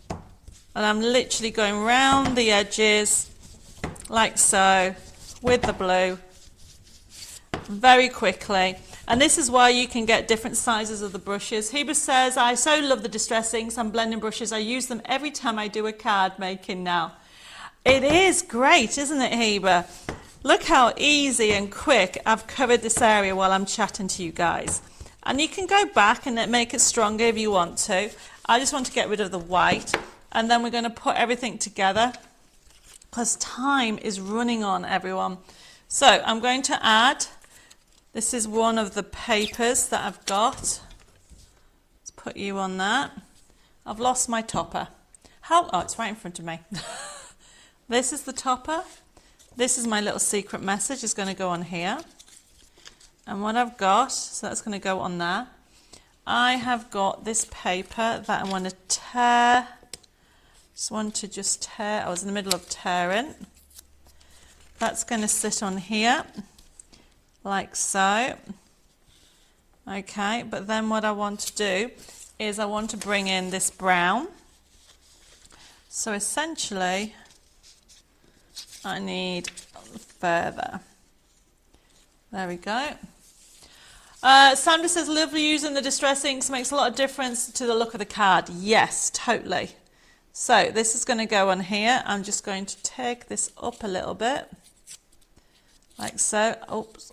And I'm literally going round the edges, like so, with the blue, very quickly. And this is why you can get different sizes of the brushes. Heba says, I so love the distressings and blending brushes. I use them every time I do a card making now. It is great, isn't it, Heba? Look how easy and quick I've covered this area while I'm chatting to you guys. And you can go back and make it stronger if you want to. I just want to get rid of the white. And then we're going to put everything together because time is running on, everyone. So I'm going to add, this is one of the papers that I've got. Let's put you on that. I've lost my topper. Oh, it's right in front of me. This is the topper. This is my little secret message. It's going to go on here. And what I've got, so that's going to go on there. I have got this paper that I want to tear. Just want to just tear. I was in the middle of tearing. That's going to sit on here, like so. Okay, but then what I want to do is I want to bring in this brown. So essentially, I need further. There we go. Sandra says, lovely using the distress inks, makes a lot of difference to the look of the card. Yes, totally. So this is going to go on here. I'm just going to take this up a little bit, like so. Oops.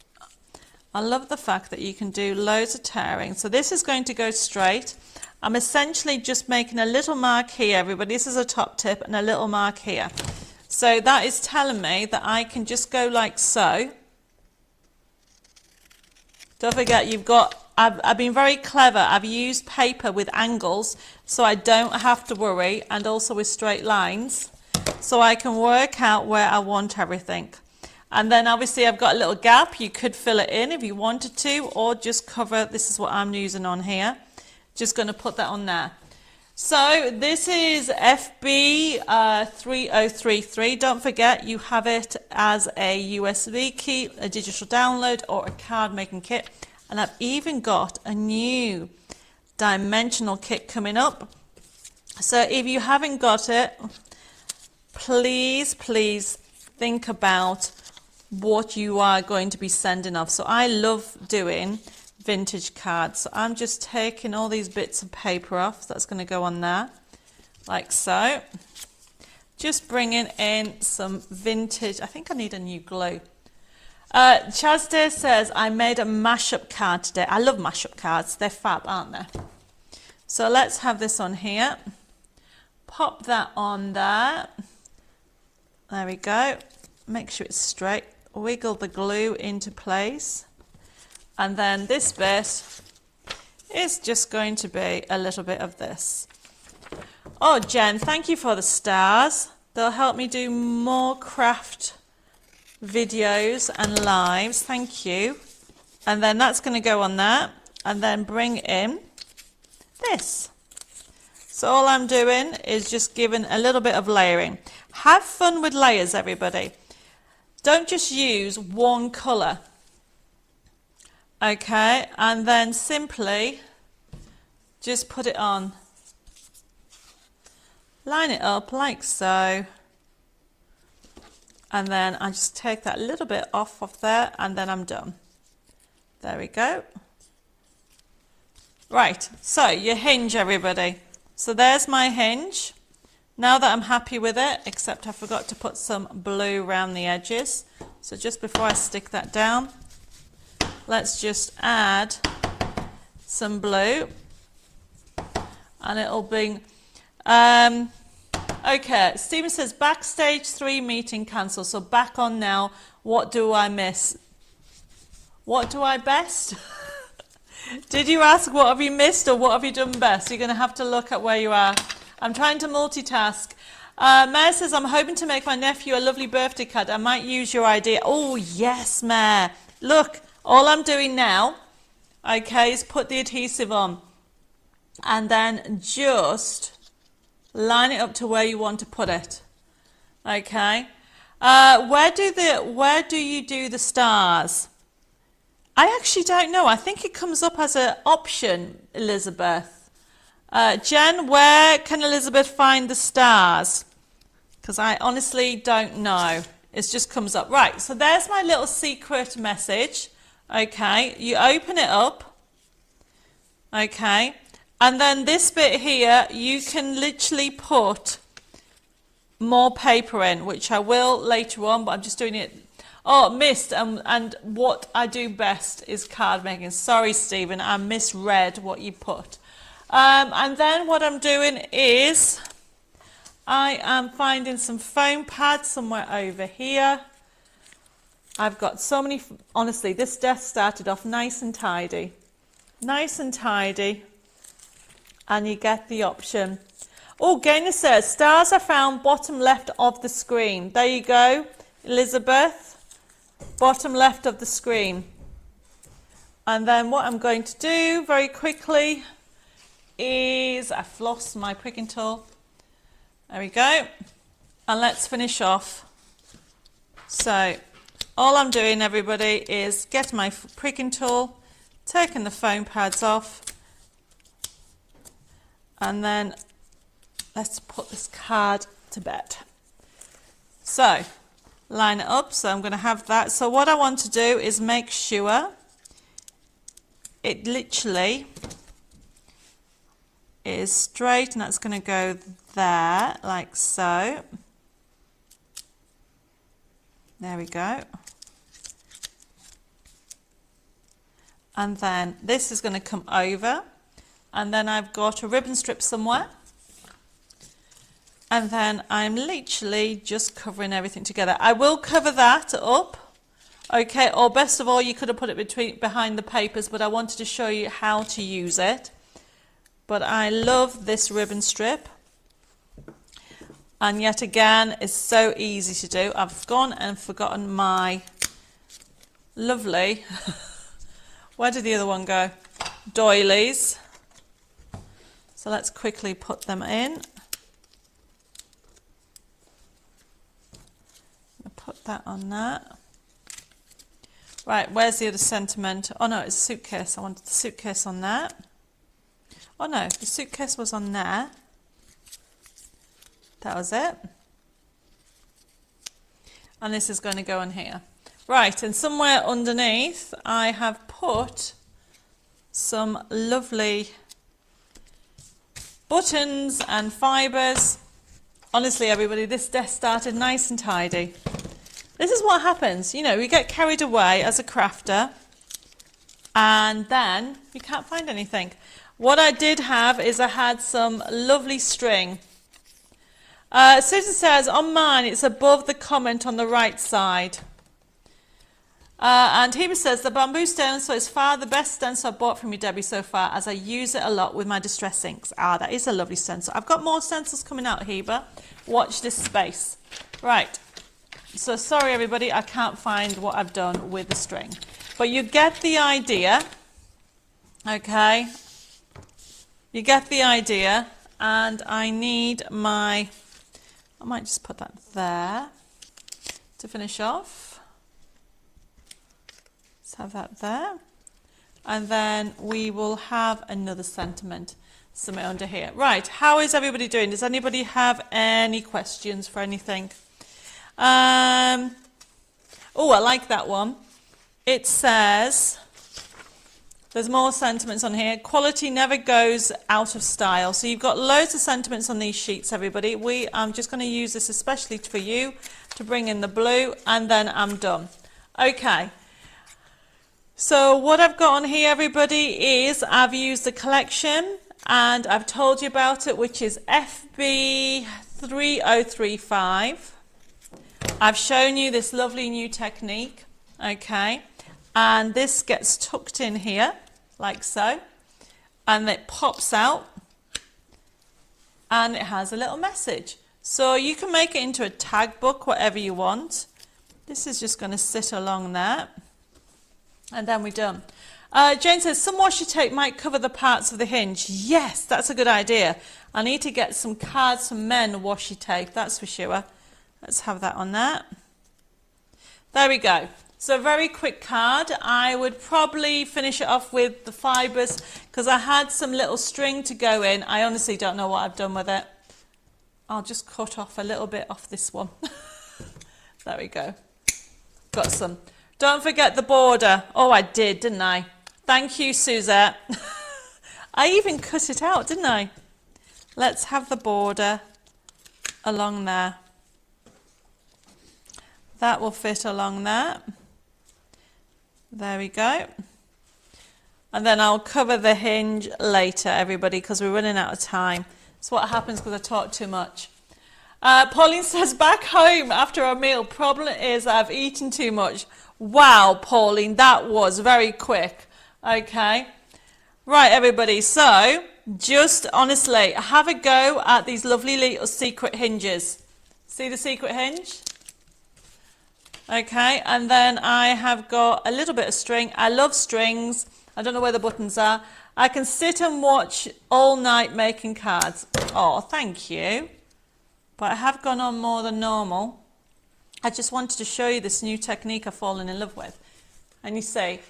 I love the fact that you can do loads of tearing. So this is going to go straight. I'm essentially just making a little mark here, everybody. This is a top tip and a little mark here. So that is telling me that I can just go like so. Don't forget, you've got I've been very clever. I've used paper with angles so I don't have to worry, and also with straight lines, so I can work out where I want everything. And then obviously I've got a little gap. You could fill it in if you wanted to, or just cover. This is what I'm using on here. Just going to put that on there. So this is FB 3033. Don't forget you have it as a USB key, a digital download, or a card making kit. And I've even got a new dimensional kit coming up. So if you haven't got it, please think about what you are going to be sending off. So I love doing vintage cards. So I'm just taking all these bits of paper off. That's going to go on there, like so. Just bringing in some vintage. I think I need a new glue. Chazday says, I made a mashup card today. I love mashup cards. They're fab, aren't they? So let's have this on here. Pop that on there. There we go. Make sure it's straight. Wiggle the glue into place. And then this bit is just going to be a little bit of this. Oh, Jen, thank you for the stars. They'll help me do more craft videos and lives. Thank you. And then that's going to go on there. And then bring in this. So all I'm doing is just giving a little bit of layering. Have fun with layers, everybody. Don't just use one colour. Okay, and then simply just put it on. Line it up like so. And then I just take that little bit off of there, and then I'm done. There we go. Right, so your hinge, everybody. So there's my hinge. Now that I'm happy with it, except I forgot to put some blue around the edges. So just before I stick that down, let's just add some blue. And it'll be... okay, Stephen says, backstage 3 meeting cancelled. So back on now. What do I miss? What do I best? Did you ask what have you missed or what have you done best? You're going to have to look at where you are. I'm trying to multitask. Mare says, I'm hoping to make my nephew a lovely birthday card. I might use your idea. Oh, yes, Mare. Look, all I'm doing now, okay, is put the adhesive on. And then just line it up to where you want to put it. Okay. Where do you do the stars? I actually don't know. I think it comes up as an option, Elizabeth. Jen, where can Elizabeth find the stars? Because I honestly don't know. It just comes up. Right, so there's my little secret message. Okay, you open it up. Okay, and then this bit here, you can literally put more paper in, which I will later on, but I'm just doing it. Oh, missed, and what I do best is card making. Sorry, Stephen, I misread what you put. And then what I'm doing is I am finding some foam pads somewhere over here. I've got so many, honestly, this desk started off nice and tidy. Nice and tidy. And you get the option. Oh, Gaynor says, stars are found bottom left of the screen. There you go, Elizabeth. Bottom left of the screen. And then what I'm going to do very quickly is I floss my pricking tool. There we go. And let's finish off. So all I'm doing, everybody, is get my pricking tool, taking the foam pads off, and then let's put this card to bed. So line it up. So I'm going to have that. So what I want to do is make sure it literally is straight, and that's going to go there like so. There we go. And then this is going to come over, and then I've got a ribbon strip somewhere, and then I'm literally just covering everything together. I will cover that up Okay, or best of all, you could have put it behind the papers, but I wanted to show you how to use it. But I love this ribbon strip. And yet again, it's so easy to do. I've gone and forgotten my lovely, where did the other one go? Doilies. So let's quickly put them in. I'll put that on that. Right, where's the other sentiment? Oh no, it's a suitcase. I wanted the suitcase on that. Oh no, the suitcase was on there. That was it. And this is going to go on here. Right, and somewhere underneath I have put some lovely buttons and fibres. Honestly, everybody, this desk started nice and tidy. This is what happens, you know, we get carried away as a crafter and then you can't find anything. What I did have is I had some lovely string. Susan says, on mine it's above the comment on the right side. And Heba says, the bamboo stencil is far the best stencil I've bought from you, Debbie, so far, as I use it a lot with my distress inks. Ah, that is a lovely stencil. I've got more stencils coming out, Heba. Watch this space. Right. So sorry everybody, I can't find what I've done with the string. But you get the idea, okay? You get the idea, and I need I might just put that there to finish off. Let's have that there. And then we will have another sentiment somewhere under here. Right, how is everybody doing? Does anybody have any questions for anything? Oh, I like that one. It says, there's more sentiments on here. Quality never goes out of style. So you've got loads of sentiments on these sheets, everybody. I'm just going to use this especially for you to bring in the blue, and then I'm done. Okay. So what I've got on here, everybody, is I've used the collection and I've told you about it, which is FB3035. I've shown you this lovely new technique, okay, and this gets tucked in here like so, and it pops out and it has a little message. So you can make it into a tag book, whatever you want. This is just going to sit along there, and then we're done. Jane says, some washi tape might cover the parts of the hinge. Yes, that's a good idea. I need to get some Cards for Men washi tape, that's for sure. Let's have that on that. There we go. So a very quick card. I would probably finish it off with the fibres because I had some little string to go in. I honestly don't know what I've done with it. I'll just cut off a little bit off this one. There we go. Got some. Don't forget the border. Oh, I did, didn't I? Thank you, Suzette. I even cut it out, didn't I? Let's have the border along there. That will fit along there. There we go. And then I'll cover the hinge later, everybody, because we're running out of time. That's what happens because I talk too much. Pauline says, back home after a meal. Problem is I've eaten too much. Wow, Pauline, that was very quick. Okay. Right, everybody. So just honestly, have a go at these lovely little secret hinges. See the secret hinge? Okay, and then I have got a little bit of string. I love strings. I don't know where the buttons are. I can sit and watch all night making cards. Oh, thank you. But I have gone on more than normal. I just wanted to show you this new technique I've fallen in love with. And you see,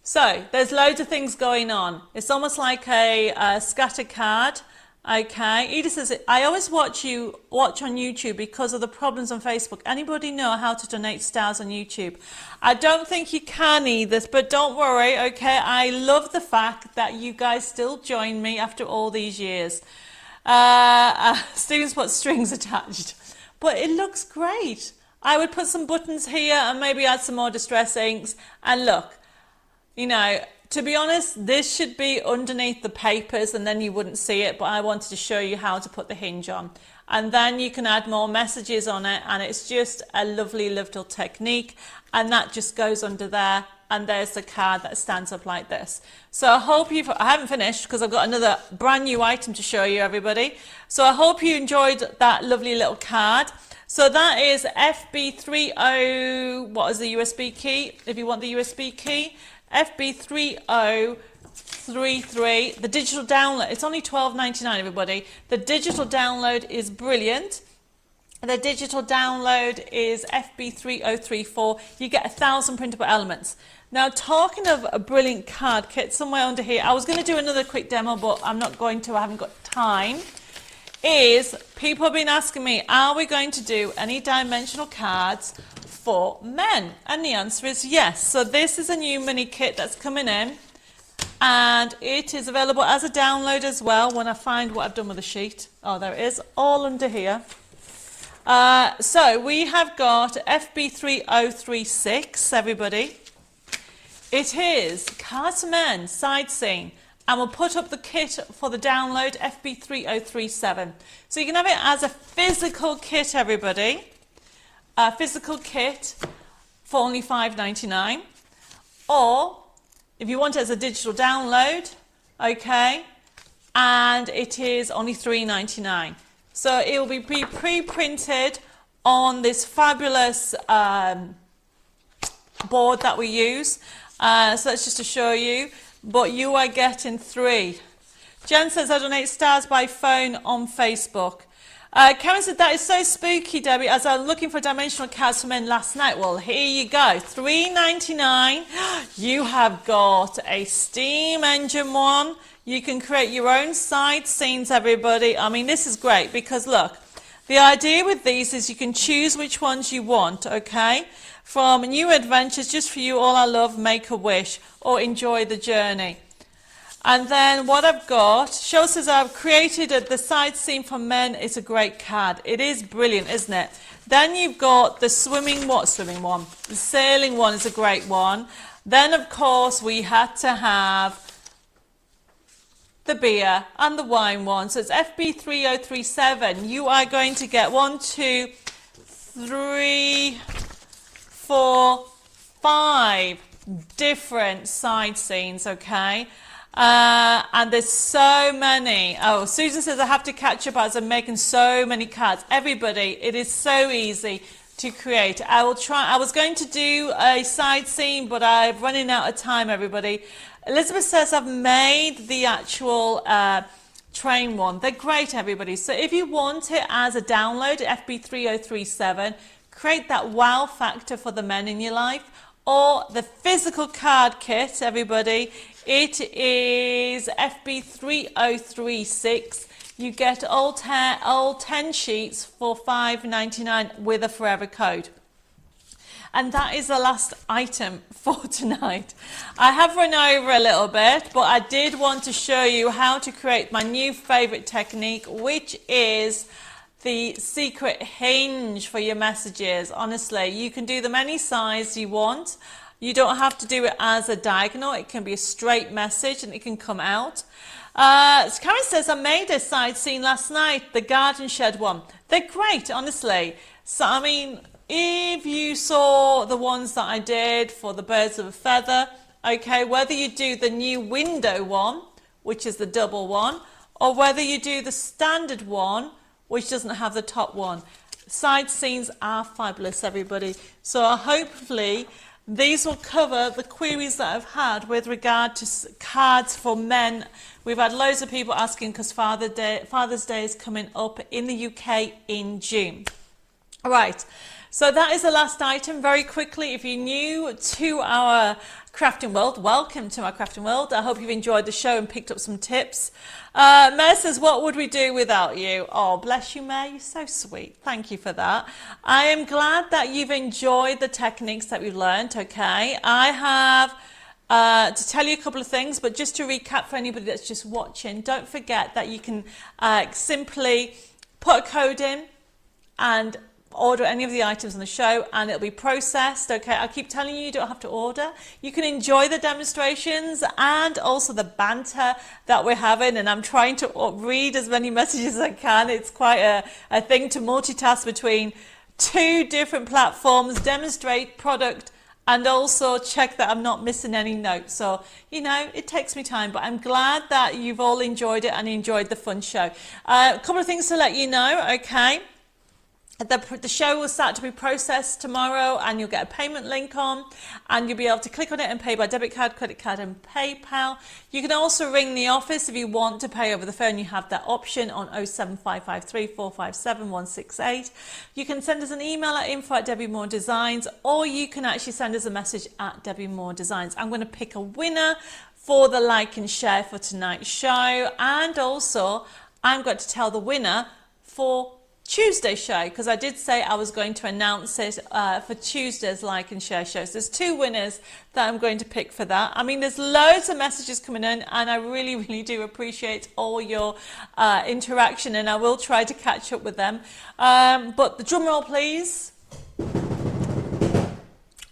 so there's loads of things going on. It's almost like a scatter card. Okay, Edith says, I always watch on YouTube because of the problems on Facebook. Anybody know how to donate stars on YouTube? I don't think you can either, but don't worry, okay? I love the fact that you guys still join me after all these years. Stephen's put strings attached, but it looks great. I would put some buttons here and maybe add some more distress inks. And look, you know, to be honest, this should be underneath the papers and then you wouldn't see it, but I wanted to show you how to put the hinge on. and then you can add more messages on it, and it's just a lovely little technique, and that just goes under there, and there's the card that stands up like this. So I hope I haven't finished because I've got another brand new item to show you, everybody. So I hope you enjoyed that lovely little card. So that is FB30, what is the USB key? If you want the USB key, FB3033, the digital download, it's only $12.99, everybody. The digital download is brilliant. The digital download is FB3034. You get 1,000 printable elements. Now, talking of a brilliant card kit, somewhere under here, I was going to do another quick demo, but I'm not going to, I haven't got time. People have been asking me, are we going to do any dimensional cards for men? And the answer is yes. So this is a new mini kit that's coming in, and it is available as a download as well when I find what I've done with the sheet. Oh, there it is, all under here. So we have got FB3036, everybody. It is Cards for Men, side scene. And we'll put up the kit for the download, FB3037. So you can have it as a physical kit, everybody. A physical kit for only $5.99. Or, if you want it as a digital download, okay, and it is only $3.99. So it will be pre-printed on this fabulous board that we use. So that's just to show you. But you are getting 3. Jen says, I donate stars by phone on Facebook. Karen said, that is so spooky, Debbie, as I was looking for dimensional cards for men last night. Well, here you go, $3.99. You have got a steam engine one. You can create your own side scenes, everybody. I mean, this is great because, look, the idea with these is you can choose which ones you want, okay? From New Adventures, Just For You, All I Love, Make a Wish, or Enjoy the Journey. And then what I've got, Cheryl says, I've created the side scene for men. It's a great card. It is brilliant, isn't it? Then you've got the swimming one? The sailing one is a great one. Then, of course, we had to have the beer and the wine one. So it's FB3037. You are going to get 1, 2, 3, 4, 5 different side scenes, okay? And there's so many. Oh, Susan says I have to catch up as I'm making so many cards. Everybody, it is so easy to create. I will try. I was going to do a side scene, but I'm running out of time, everybody. Elizabeth says I've made the actual train one. They're great, everybody. So if you want it as a download, FB3037, create that wow factor for the men in your life. Or the physical card kit, everybody, it is FB3036. You get all 10 sheets for $5.99 with a forever code. And that is the last item for tonight. I have run over a little bit, but I did want to show you how to create my new favorite technique, which is the secret hinge for your messages. Honestly, you can do them any size you want. You don't have to do it as a diagonal. It can be a straight message and it can come out. Karen says, I made a side scene last night, the garden shed one. They're great, honestly. So, I mean, if you saw the ones that I did for the birds of a feather, okay, whether you do the new window one, which is the double one, or whether you do the standard one, which doesn't have the top one. Side scenes are fabulous, everybody. So hopefully these will cover the queries that I've had with regard to cards for men. We've had loads of people asking because Father's Day is coming up in the UK in June. All right. So that is the last item. Very quickly, if you're new to our crafting world, welcome to our crafting world. I hope you've enjoyed the show and picked up some tips. Mare says, what would we do without you? Oh, bless you, Mare. You're so sweet. Thank you for that. I am glad that you've enjoyed the techniques that we've learned, okay? I have to tell you a couple of things, but just to recap for anybody that's just watching, don't forget that you can simply put a code in and order any of the items on the show and it'll be processed. Okay, I keep telling you don't have to order. You can enjoy the demonstrations and also the banter that we're having, and I'm trying to read as many messages as I can. It's quite a thing to multitask between 2 different platforms, demonstrate product and also check that I'm not missing any notes. So, you know, it takes me time, but I'm glad that you've all enjoyed it and enjoyed the fun show. A couple of things to let you know, okay? The show will start to be processed tomorrow, and you'll get a payment link on, and you'll be able to click on it and pay by debit card, credit card and PayPal. You can also ring the office if you want to pay over the phone. You have that option on 07553 457 168. You can send us an email at info@DebbiMoreDesigns, or you can actually send us a message at Debbie Moore Designs. I'm going to pick a winner for the like and share for tonight's show, and also I'm going to tell the winner for Tuesday show, because I did say I was going to announce it for Tuesday's like and share shows. There's 2 winners that I'm going to pick for that. I mean, there's loads of messages coming in, and I really do appreciate all your interaction, and I will try to catch up with them. But the drum roll, please.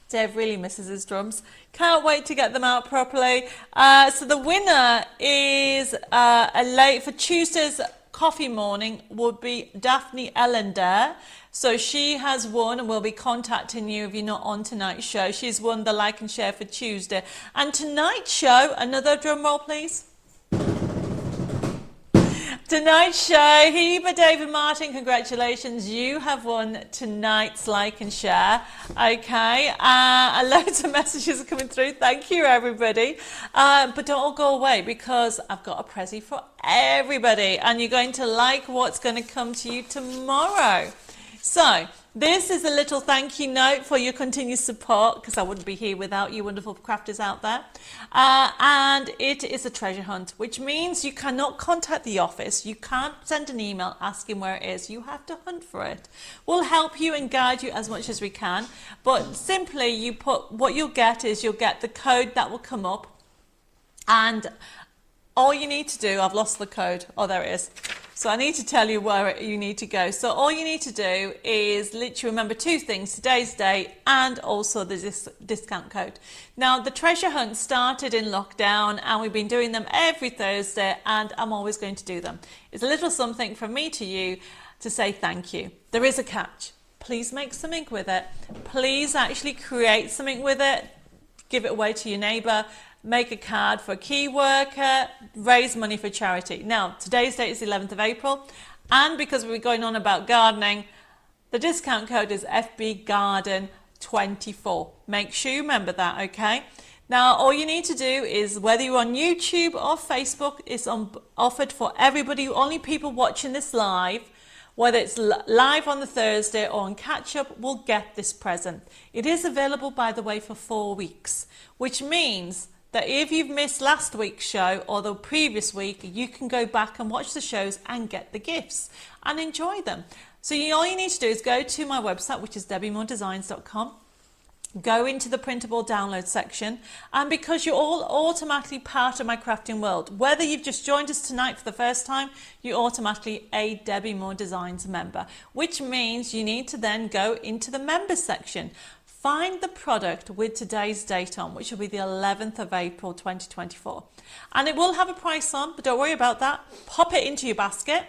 Dave really misses his drums. Can't wait to get them out properly. So the winner is for Tuesday's coffee morning would be Daphne Ellender. So she has won, and we'll be contacting you if you're not on tonight's show. She's won the like and share for Tuesday. And tonight's show, another drum roll please. Tonight's show, Heba, David Martin, congratulations. You have won tonight's like and share. Okay, loads of messages are coming through. Thank you, everybody. But don't all go away, because I've got a pressie for everybody, and you're going to like what's going to come to you tomorrow. So this is a little thank you note for your continued support, because I wouldn't be here without you wonderful crafters out there. And it is a treasure hunt, which means you cannot contact the office. You can't send an email asking where it is. You have to hunt for it. We'll help you and guide you as much as we can. But simply what you'll get is you'll get the code that will come up, and all you need to do, I've lost the code. Oh, there it is. So I need to tell you where you need to go. So all you need to do is literally remember 2 things, today's date and also the discount code. Now, the treasure hunt started in lockdown, and we've been doing them every Thursday, and I'm always going to do them. It's a little something from me to you to say thank you. There is a catch. Please make something with it. Please actually create something with it. Give it away to your neighbour. Make a card for a key worker, raise money for charity. Now, today's date is the 11th of April, and because we're going on about gardening, the discount code is FBGarden24. Make sure you remember that, okay? Now, all you need to do is, whether you're on YouTube or Facebook, it's offered for everybody. Only people watching this live, whether it's live on the Thursday or on catch-up, will get this present. It is available, by the way, for 4 weeks, which means that if you've missed last week's show or the previous week, you can go back and watch the shows and get the gifts and enjoy them. So all you need to do is go to my website, which is debbimoredesigns.com. Go into the printable download section, and because you're all automatically part of my crafting world, whether you've just joined us tonight for the first time, you're automatically a Debbie Moore Designs member, which means you need to then go into the members section. Find the product with today's date on, which will be the 11th of April 2024. And it will have a price on, but don't worry about that. Pop it into your basket.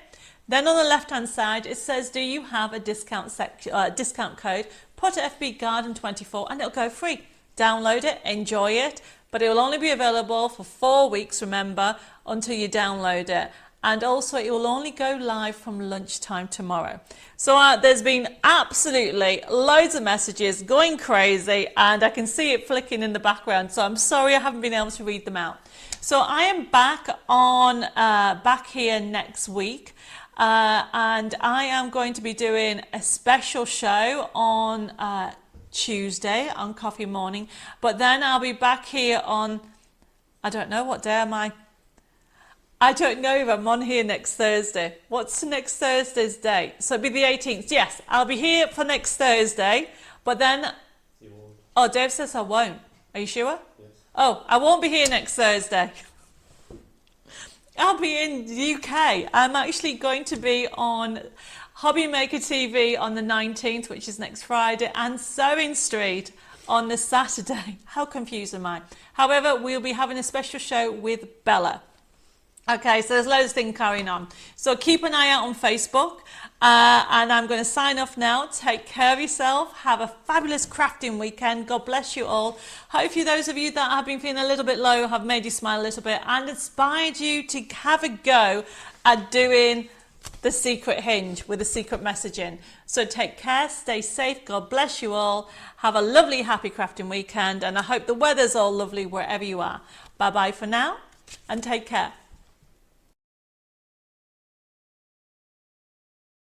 Then on the left-hand side, it says, do you have a discount code? Put FB Garden 24 and it'll go free. Download it, enjoy it, but it will only be available for 4 weeks, remember, until you download it. And also it will only go live from lunchtime tomorrow. So there's been absolutely loads of messages going crazy, and I can see it flicking in the background. So I'm sorry I haven't been able to read them out. So I am back here next week. And I am going to be doing a special show on Tuesday on Coffee Morning, but then I'll be back here on, I don't know, what day am I? I don't know if I'm on here next Thursday. What's next Thursday's date? So it'll be the 18th. Yes, I'll be here for next Thursday, but then, oh, Dave says I won't. Are you sure? Yes. Oh, I won't be here next Thursday. I'll be in the UK. I'm actually going to be on Hobby Maker TV on the 19th, which is next Friday, and Sewing Street on the Saturday. How confused am I? However, we'll be having a special show with Bella. Okay, so there's loads of things carrying on. So keep an eye out on Facebook. And I'm going to sign off now. Take care of yourself. Have a fabulous crafting weekend. God bless you all. Hopefully those of you that have been feeling a little bit low have made you smile a little bit and inspired you to have a go at doing the secret hinge with the secret messaging. So take care, stay safe, God bless you all. Have a lovely, happy crafting weekend, and I hope the weather's all lovely wherever you are. Bye bye for now, and take care.